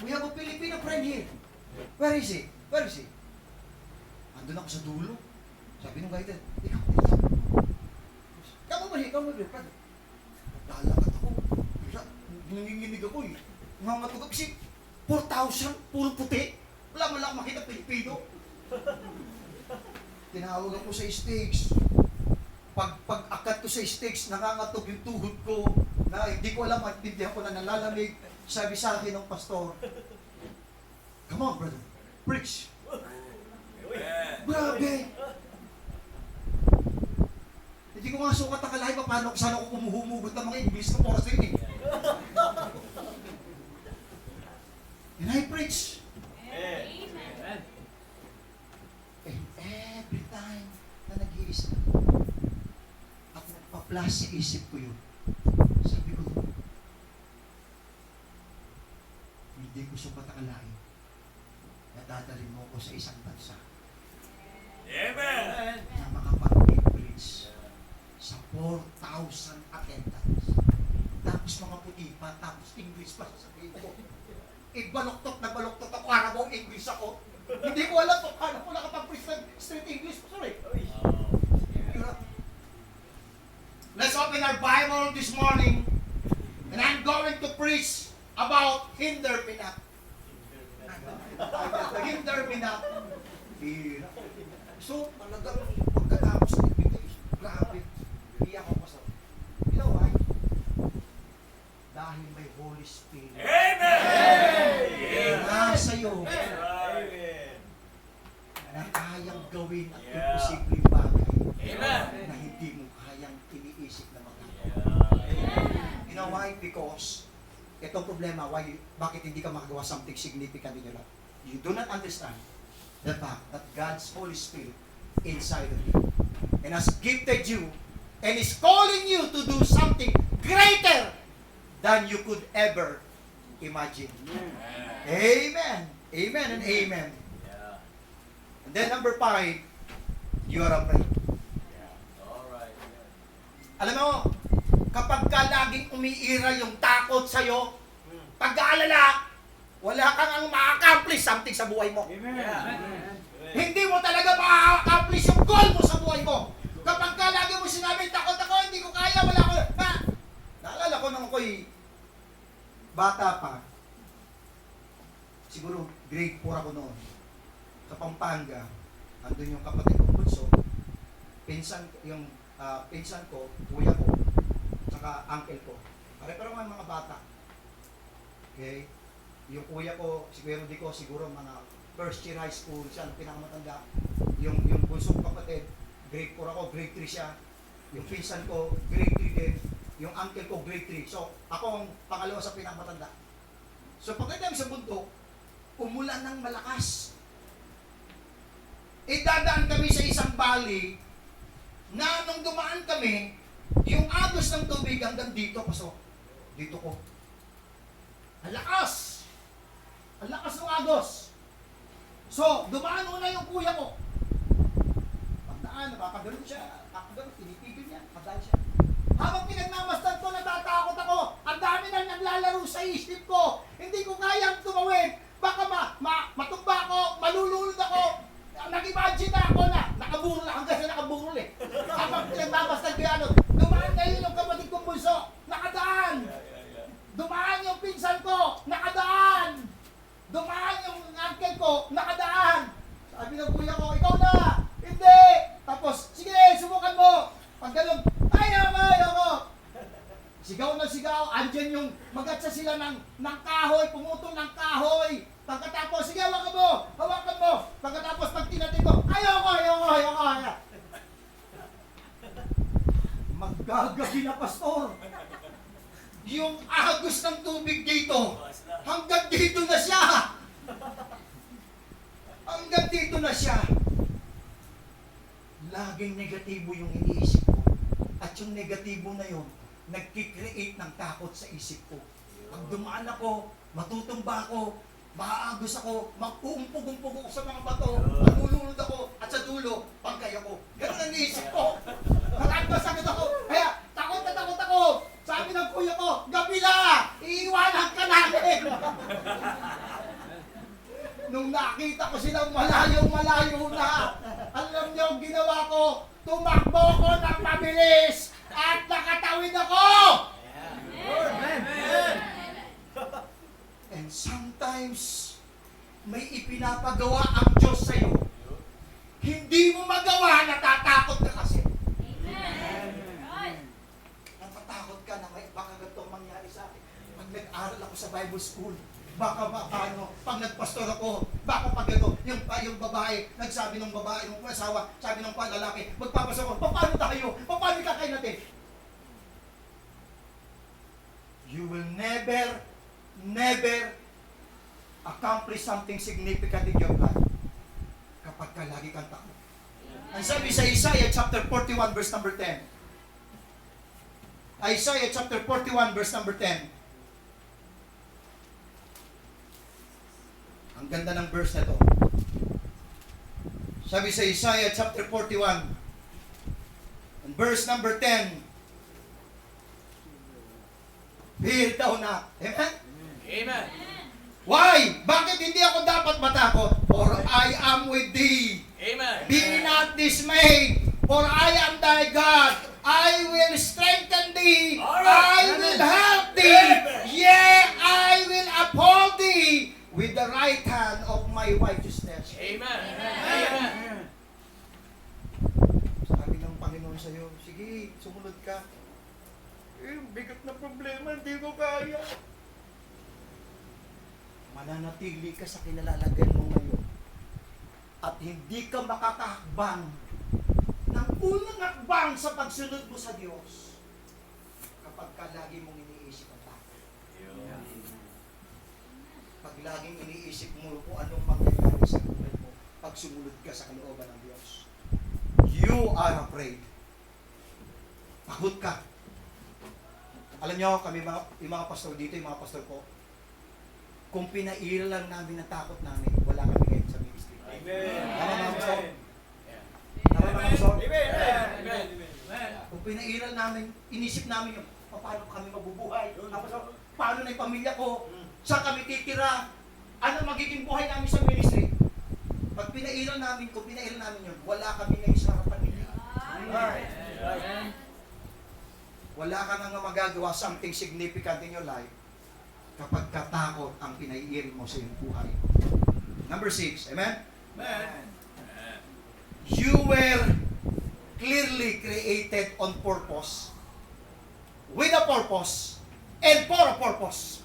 we have a Filipino friend here. Where is he? Andun ako sa dulo. Sabi ng gaiter, ikaw. Come over here, brother. Lalakad ako. Nanginginig ako eh. Nangatugap si 4,000, puro puti. Wala mo lang makita Pilipino. Tinawag ako sa stage. Pag-akat ko sa stage, nangangatog yung tuhod ko. Na hindi ko alam, maintindihan ko na nalalamig. Sabi sa akin ng pastor, come on, brother. Preach. Grabe. Hindi ko nga sukat akalain pa paano sana ako humuhugot ng mga English na oras din eh. And I preach. Amen. And every time na nag-iisip at nagpa-flash sa isip ko yun, sabi ko, hindi ko sukat akalain na dadalhin mo ko sa isang bansa Amen. na makapag-preach sa 4,000 attendance. Tapos mga puti pa, tapos English pa sasabihin ko. Baloktot na baloktot ako, harap ako English ako. Hindi ko alam kung paano ko nakapag-preach ng straight English. Sorry. Let's open our Bible this morning and I'm going to preach about hinder me not. Hinder me not. So, talagang pagkatapos ng invitation, grabe. Iyak ako pa sa. You know why? Dahil may Holy Spirit. Amen. Nasa iyo Amen. na kayang gawin at imposibleng bagay Amen. na hindi mo kayang iniisip na magagawa. Yeah. You know why? Because itong problema, bakit hindi ka makagawa something significant in your life? You do not understand the fact that God's Holy Spirit inside of you and has gifted you and is calling you to do something greater than you could ever imagine. Amen. Amen and amen. Yeah. And then number 5, you are afraid. Yeah. All right. Alam mo, kapag ka laging umiiral yung takot sa'yo, pag-aalala, wala kang ang ma-accomplish something sa buhay mo. Yeah. Hindi mo talaga ma-accomplish yung goal mo sa buhay mo. Kapag ka lagi mo sinabi, takot ako, hindi ko kaya, wala ko. Naalala ko nung ako'y bata pa. Siguro grade 4 ako noon. Sa Pampanga, andun yung kapatid kong bunso, pinsan ko, kuya ko, saka uncle ko. Pare-pero nga mga bata. Okay? Yung kuya ko, si Kuya Rudy ko, siguro mga first year high school, siya ang pinakamatanda. Yung bunsong kapatid, grade 4 ako, grade 3 siya. Yung pinsan ko, grade 3 din. Yung uncle ko, grade 3. So, ako ang pangalawa sa pinakamatanda. So, pagkatapos sa bundok, umulan ng malakas. Idadaan kami sa isang valley na nung dumaan kami, yung agos ng tubig hanggang dito, pasok. Dito ko. Ang lakas! Ang lakas ng agos. So, dumaan muna yung kuya ko. Pagdaan, napapagano'n siya. Napapagano'n, tinipigil niya. Pagdaan siya. Habang pinagmamasdan ko, natatakot ako. Ang dami na naglalaro sa isip ko. Hindi ko kayang tumawid. Baka matumba ako, malulunod ako. Nag-imagine na ako na nakaburol, hanggang sa nakaburol eh. Habang pinagmamasdan ko yan, dumaan ngayon yung kapatid kong bunso. pinsan ko, nakadaan. Dumaan yung uncle ko, nakadaan. Sabi ng kuya ko, ikaw na. Hindi. Tapos, sige, subukan mo. Pag ganun, ayoko. Sigaw na sigaw, andyan yung magatsa sila ng kahoy, pumutol ng kahoy. Pagkatapos, sige, hawakan mo. Pagkatapos, pag tinatin ko, ayoko. Maggagabi na, pastor. Yung agos ng tubig dito, hanggang dito na siya. Hanggang dito na siya. Laging negatibo yung iniisip ko. At yung negatibo na yun, nagkikreate ng takot sa isip ko. Pag dumaan ako, matutumba ako, maaagos ako, mag-uumpog-umpog ako sa mga bato, magululod ako, at sa dulo, pagkay ako. Ganun ang iniisip ko. Nakagos agad ako. Kaya, takot na takot ako. Sabi ng kuya ko, gabi na! Iiwanan ka namin! Nung nakita ko silang malayo na, alam niyo ang ginawa ko, tumakbo ko ng mabilis at nakatawid ako! Amen. And sometimes, may ipinapagawa ang Diyos sa'yo. Hindi mo magawa, natatakot ka kasi. Natatakot ka na baka ganitong mangyari sa akin. Pag nag-aral ako sa Bible school, baka paano, pag nagpastor ako, baka pag ito, yung babae, nagsabi ng babae, yung asawa, sabi ng lalaki, magpapastor ako, paano tayo? Paano kakain natin? You will never accomplish something significant in your life kapag ka lagi kang takot. Ang sabi sa Isaiah chapter 41 verse number 10. Isaiah chapter 41 verse number 10. Ang ganda ng verse na to. Sabi sa Isaiah chapter 41 and verse number 10. Fear thou not. Amen? Amen. Why? Bakit hindi ako dapat matakot? For I am with thee. Amen. Be not dismayed, for I am thy God. I will strengthen thee. I will help thee. Yea, I will uphold thee with the right hand of my righteousness. Amen. Amen. Sabi ng Panginoon sa'yo, sige, sumunod ka. Bigat na problema, hindi ko kaya. Mananatili ka sa kinalalagyan mo ngayon. At hindi ka makakahakbang ng unang hakbang sa pagsunod mo sa Diyos kapag ka lagi mong iniisip ang takot. Pag laging iniisip mo kung anong mangyayari sa buhay mo pag sumunod ka sa kalooban ng Diyos. You are afraid. Takot ka. Alam nyo, kami yung mga pastor dito, yung mga pastor ko, kung pinairal lang namin ang takot namin, wala kami ngayon sa ministry. Amen. Tama mga pastor? Amen. Tama mga pastor? Amen. Kung pinairal namin, inisip namin yung, paano kami mabubuhay? Tapos, paano na yung pamilya ko? Saan kami titira? Ano magiging buhay namin sa ministry? Pag pinairal namin, kung pinairal namin yun, wala kami ngayon sa harapan nila. Wala ka nang magagawa something significant in your life kapag katakot ang pinairal mo sa iyong buhay. Number 6, amen? Amen. You were clearly created on purpose, with a purpose, and for a purpose.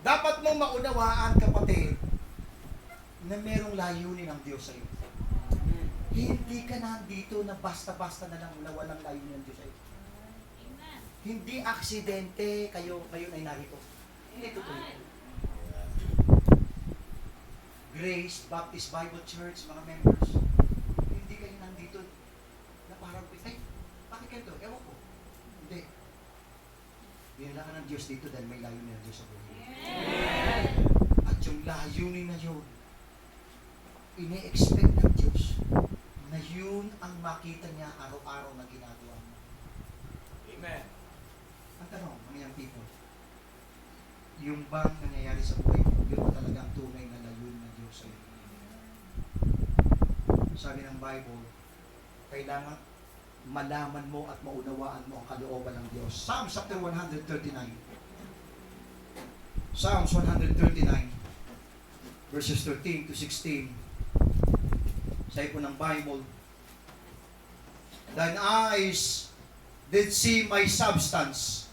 Dapat mong maunawaan, kapatid, na merong layunin ng Diyos sa iyo. Hindi ka nandito na basta-basta na lang na walang layunin ng Diyos sa iyo. Hindi aksidente kayo ay narito. Hindi totoo. Grace Baptist Bible Church, mga members, hindi kayo nandito na parang, ay, bakit kayo ito? Ewan ko. Hindi. Binala ka ng Diyos dito dahil may layunin ng Diyos sa buhay. At yung layunin na yun, ini-expect ng Diyos na yun ang makita niya araw-araw na ginagawa mo. Amen. Ang tanong, mga young people, yung bang nangyayari sa buhay mo, yun ba talaga ang tunay na layunin ng Diyos sa iyo? Sabi ng Bible, kailangan malaman mo at maunawaan mo ang kalooban ng Diyos. Psalm chapter 139. Psalms 139, verses 13 to 16. Sa po ng Bible. Thine eyes did see my substance,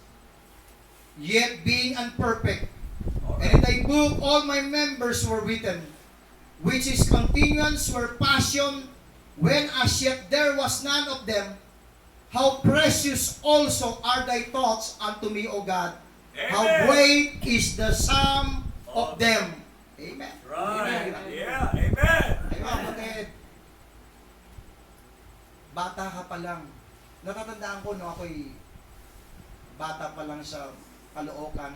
yet being unperfect. And in thy book all my members were written, which is continuance were passion, when as yet there was none of them. How precious also are thy thoughts unto me, O God. How Amen. great is the sum of them. Amen. Right. Amen. Yeah. Amen. Ay mga kapatid, bata ka pa lang. Natatandaan ko no ako'y bata pa lang sa Caloocan.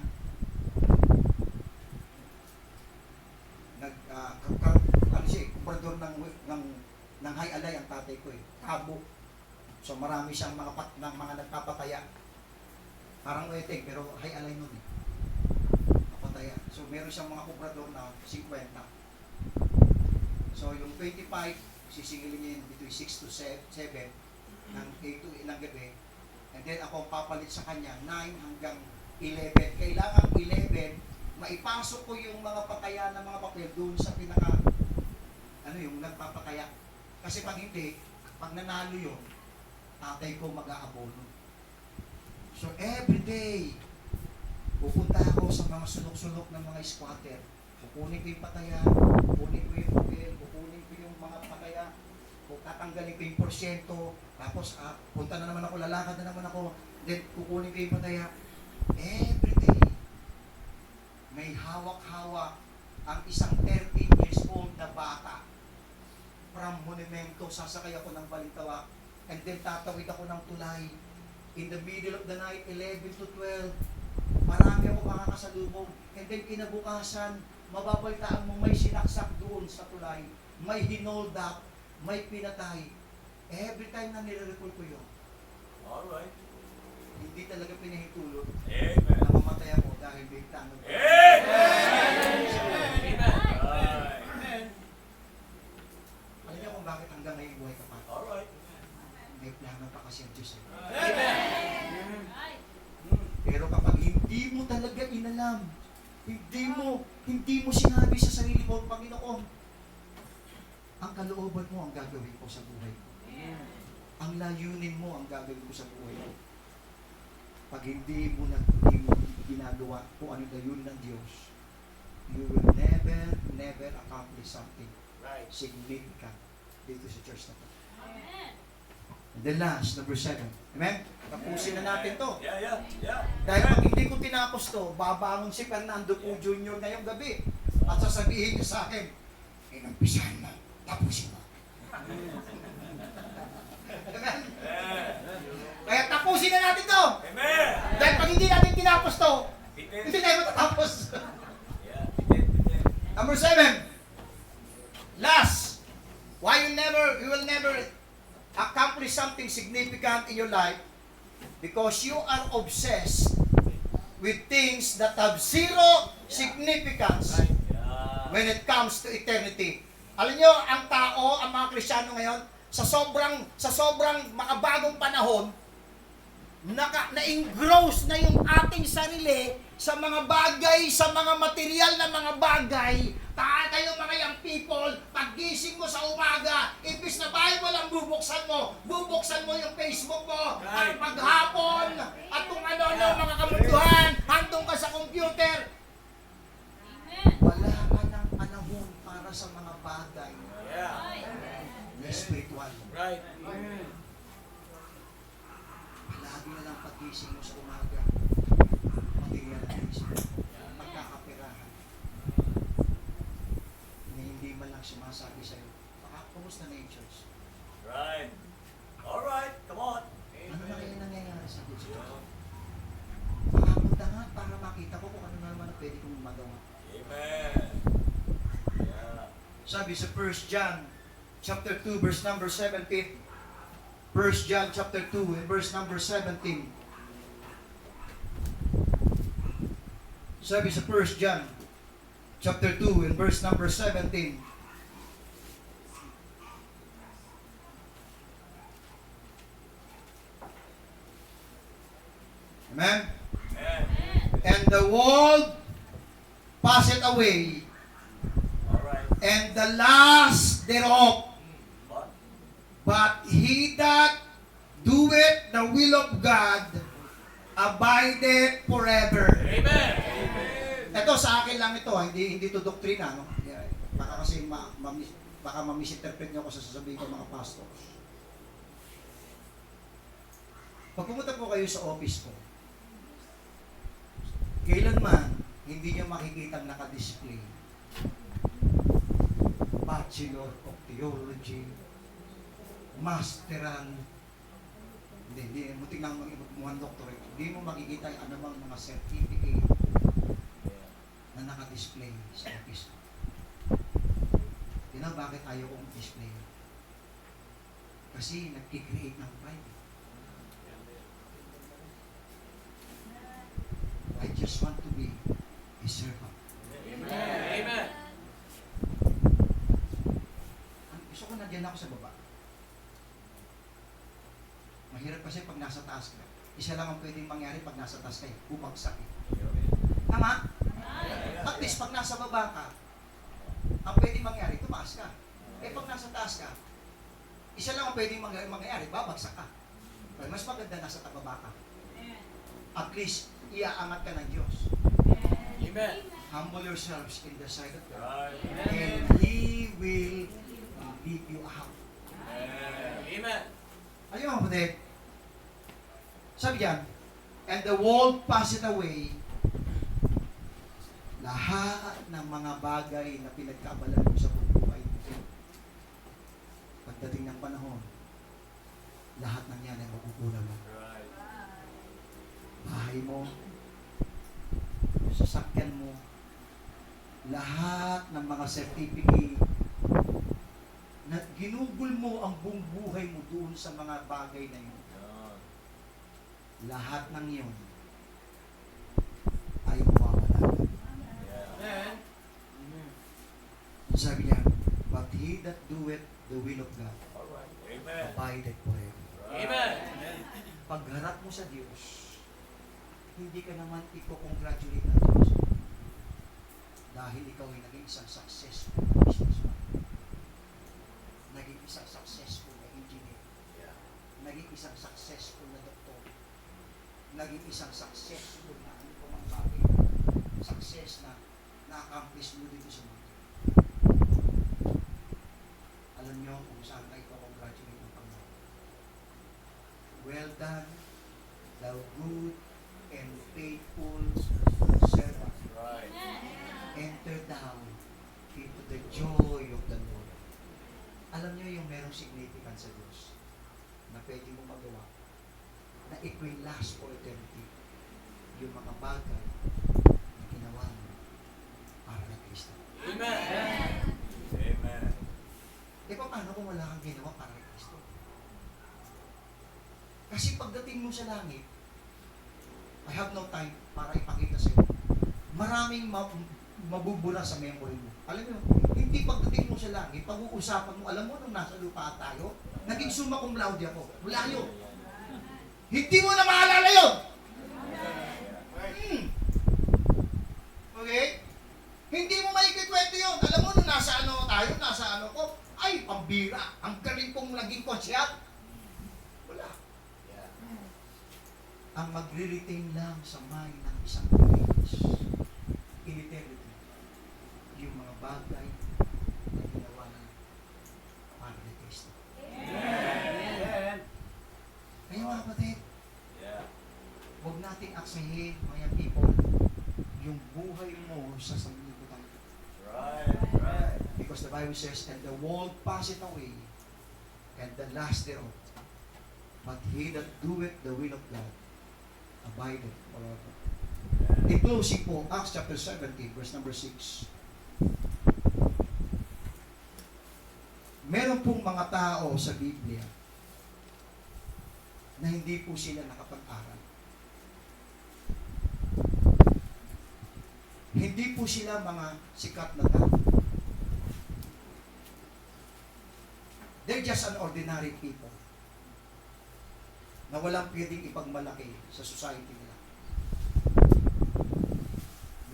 Ano siya, kumprador ng Hay-Alay ang tatay ko eh. Tabo. So marami siyang ng mga nagpapataya. Parang weteng pero Hay-Alay nun eh. Papataya. So meron siyang mga kumprador na 50. So yung 25, sisingilin niya yun between 6 to 7 ng 8 to ng gabi. And then ako ang papalit sa kanya 9 hanggang 11. Kailangan 11 maipasok ko yung mga pataya ng mga papel doon sa pinaka yung nagpapataya. Kasi pag hindi, pag nanalo yun, tatay ko mag-aabono. So every day, pupunta ako sa mga sulok-sulok ng mga squatter. Kukunin ko yung pataya, kukunin ko yung papel, kukunin ko yung mga pataya, tatanggalin ko yung porsyento, tapos punta na naman ako, lalakad na naman ako, then kukunin ko yung pataya. Every day, may hawak-hawak ang isang 13 years old na bata. From Monumento, sasakay ako ng Balintawak, and then tatawid ako ng tulay. In the middle of the night, 11 to 12, marami ako makakasalubong. And then kinabukasan, mababalitaan mo may sinaksak doon sa tulay, may hinold up, may pinatay. Every time na nire-recall ko yun, Alright. hindi talaga pinahintulot Amen. na mamatay ako dahil may tanong. Amen. Amen. Right. Amen. Alam niyo kung bakit hanggang ngayon buhay ka pa? Alright. May plano pa kasi ang Diyos. Amen. Pero kapag hindi mo talaga inalam, hindi mo sinabi sa sarili mo, Panginoon, ang kalooban mo ang gagawin ko sa buhay ko. Ang layunin mo ang gagawin ko sa buhay ko. Pag hindi mo ginagawa kung ano layunin ng Diyos, you will never accomplish something Right. significant dito sa church na to. And then last, number 7. Amen? Tapusin na natin to. Yeah. Dahil pag hindi ko tinapos to, babangon si Fernando po Jr. ngayong gabi at sasabihin niya sa akin, inumpisahan mo, tapusin mo. Amen? Kaya tapusin na natin to. Amen. Dahil pag hindi natin tinapos to, hindi tayo matatapos. Yeah. Number 7. Last. Why you will never accomplish something significant in your life? Because you are obsessed with things that have zero significance Yeah. when it comes to eternity. Alam nyo, ang tao, ang mga Kristiyano ngayon, sa sobrang makabagong panahon, na-engross na yung ating sarili sa mga bagay, sa mga material na mga bagay. Kayo mga young people, paggising mo sa umaga, imbis na Bible ang bubuksan mo yung Facebook mo, Right. at maghapon, at kung ano-ano mga kamunduhan, handong ka sa computer. Wala ka ng panahon para sa mga bagay Yeah. na spiritual. Right. Palagi na lang paggising mo sa umaga, material na isip, magkakapirahan, na hindi man lang sumasabi sa'yo, kumusta na yung church? Right. Alright. Come on. Ano na kaya nangyayari sa church? Makapunta nga para makita ko kung ano na naman ang pwede kong magawa. Amen. Yeah. Sabi sa 1 John chapter 2 verse number 17. 1 John chapter 2 and verse number 17. Sabi sa 1 John chapter 2 and verse number 17. Amen? Amen. And the world passeth away, Alright. and the last thereof. But, But he that doeth the will of God abideth forever. Amen. Ito sa akin lang ito, hindi to doktrina, no? Baka kasi baka ma-misinterpret niyo ako sa sasabihin ko mga pastors. Pag pumunta po kayo sa office ko, kailanman hindi niyo makikitang naka-display Bachelor of Theology, Masteral, hindi, muting lang mga doctorate. Hindi mo makikita yung anumang mga certificate na naka-display sa office. You know, bakit ayaw kong display? Kasi nagkikreate ng pride. I just want to be a servant. Amen. Gusto ko nandiyan ako sa baba. Mahirap kasi pag nasa taas ka. Isa lang ang pwedeng mangyari pag nasa taas kayo. Bumagsak eh. Tama? At least pag nasa baba ka, ang pwedeng mangyari, tumaas ka. Eh pag nasa taas ka, isa lang ang pwedeng mangyari, babagsak ka. Pero mas maganda nasa tababa ka. At least, iaangat ka ng Diyos. Amen. Humble yourselves in the sight of God. Right. And He will lead you out. Amen. Ayun mga kapatid. Sabi diyan, and the world passeth away, lahat ng mga bagay na pinagkabalan mo sa buhay mo. Pagdating ng panahon, lahat ng yan ay magugulang mo. Right. Bahay mo, sasakyan mo, lahat ng mga certificate na ginugol mo ang buong buhay mo doon sa mga bagay na yun. Lahat ng yun ay mawawala. Amen. Sabi niya, but he that doeth the will of God Alright. Amen. abideth forever. Amen. Pagharap mo sa Diyos, hindi ka naman i-congratulate ng Diyos dahil ikaw ay naging isang successful na businessman, naging isang successful na engineer, Yeah. naging isang successful na doktor, naging isang successful na ano pa mang bagay, success na na-accomplish mo dito sa mundo. Alam nyo kung saan tayo i-congratulate ng Panginoon. Well done, thou good and faithful servant. Right. Enter thou into the joy of the Lord. Alam nyo yung merong significance sa Diyos na pwede mo magawa na it will last for eternity. Yung mga bagay na ginawa mo para kay Kristo. Amen. Amen. E paano kung wala kang ginawa para kay Kristo? Kasi pagdating mo sa langit, I have no time para ipakita sa iyo. Maraming mabubura sa memory mo. Alam mo, hindi pagdating mo sa langit, pag-uusapan mo, alam mo nung nasa lupa tayo, naging summa cum laude ako. Wala yun. Hindi mo na maalala yun. Okay? Hindi mo maikikwento yun. Alam mo nung nasa ano tayo, nasa ano ko, ay, pambira. Ang galing kong naging konsyat. Wala. Yeah. Ang magre-retain lang sa mind ng isang Pilipinas in eternity yung mga bagay na ginawa na para kay Kristo. Amen. Kaya mga kapatid, Yeah. huwag nating aksahin mga people yung buhay mo sa sanlibutan. Right. Right. Because the Bible says, and the world passeth away, and the last thereof. But he that doeth the will of God abideth forever. In closing po, Acts chapter 17, verse number 6. Meron pong mga tao sa Biblia na hindi po sila nakapag-aral. Hindi po sila mga sikat na tao. They're just an ordinary people na walang pwedeng ipagmalaki sa society nila.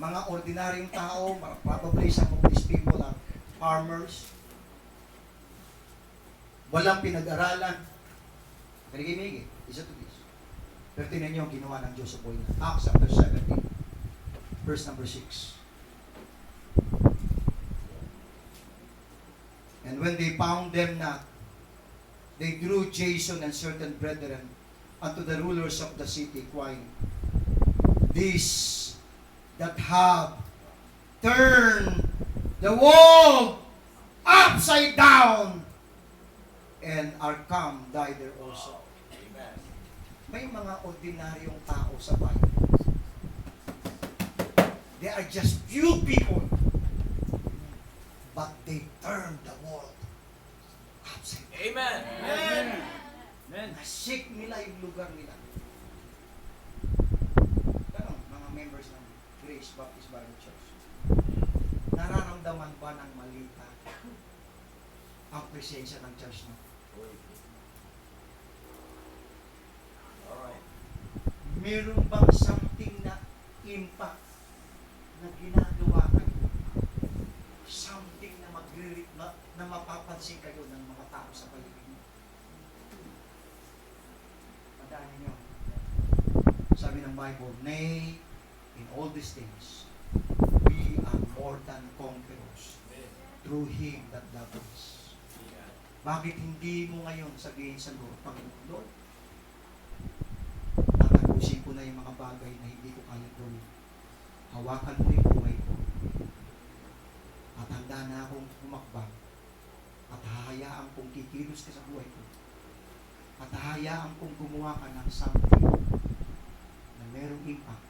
mga ordinaryong tao, probably some of these people are farmers, walang pinag-aralan. Kanigimigi, isa to this. Pero tinan niyo ang ginawa ng Diyos sa buhay na. Acts chapter 17, verse number 6. And when they found them not, they drew Jason and certain brethren unto the rulers of the city, crying, these that have turned the world upside down and are come thither also. Amen. May mga ordinaryong tao sa Bible. They are just few people, but they turn the world upside down. Amen. Amen. Amen. Nasik nila yung lugar nila. Tanong, mga members ng Grace Baptist Bible Church, nararamdaman ba ng malita ang presensya ng church na? Alright. Meron bang something na impact na ginagawa kayo? Something na na mapapansin kayo ng mga tao sa paligid niyo? Tandaan niyo, sabi ng Bible, nay, in all these things, we are more than conquerors through Him that loved us. Yeah. Bakit hindi mo ngayon sabihin sa Lord, Panginoon, Lord, tatapusin ko na yung mga bagay na hindi ko kaya gawin. Hawakan mo yung buhay ko. At handa na akong humakbang. At hahayaan kong kikilos ka sa buhay ko. At hahayaan kong gumawa ka ng something na merong impact,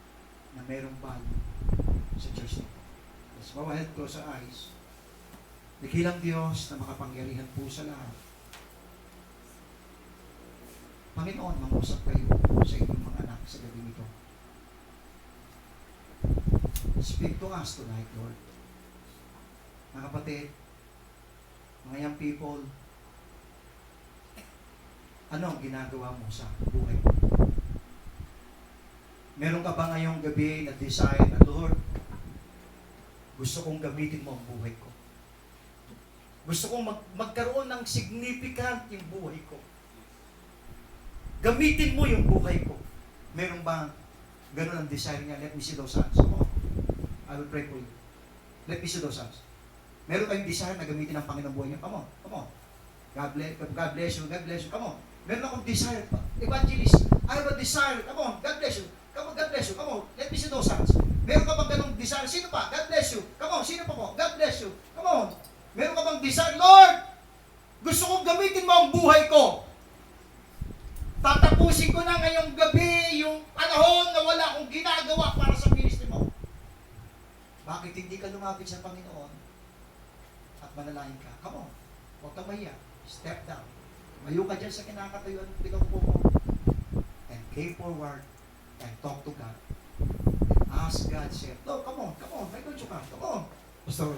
na merong value sa church nito. Let's bow our head, close our eyes. Dakilang Diyos na makapangyarihan po sa lahat. Panginoon, mangusap kayo sa inyong mga anak sa gabi nito. Speak to us tonight, Lord. Mga kapatid, mga young people, ano ang ginagawa mo sa buhay mo? Meron ka ba ngayong gabi na desire na, Lord, gusto kong gamitin mo ang buhay ko. Gusto kong magkaroon ng significant yung buhay ko. Gamitin mo yung buhay ko. Meron ba ganun ang desire niya? Let me see those hands. Come on. I will pray for you. Let me see those hands. Meron kayong desire na gamitin ang Panginoon buhay niyo? Come on. Come on. God bless you. God bless you. Come on. Meron akong desire. Evangelist, I have a desire. Come on. God bless you. Come on. God bless you. Come on. Let me see those hands. Meron ka bang ganung desire? Sino pa? God bless you. Come on. Sino pa po? God bless you. Come on. Meron ka bang desire? Lord, gusto kong gamitin mo ang buhay ko. Tatapusin ko na ngayong gabi yung panahon na wala akong ginagawa para sa ministry mo. Bakit hindi ka lumapit sa Panginoon at manalangin ka? Come on. Huwag kang mahiya. Step down. Mayo ka dyan sa kinakatayuan ng pinagpo mo. And pay forward and talk to God. And ask God, say, no, come on. May kutso ka. Come on. Pastor,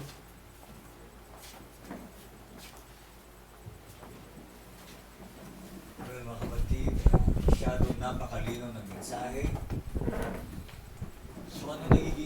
Well, mga kapatid, masyadong napakalinaw ng mensahe. So ano nagiging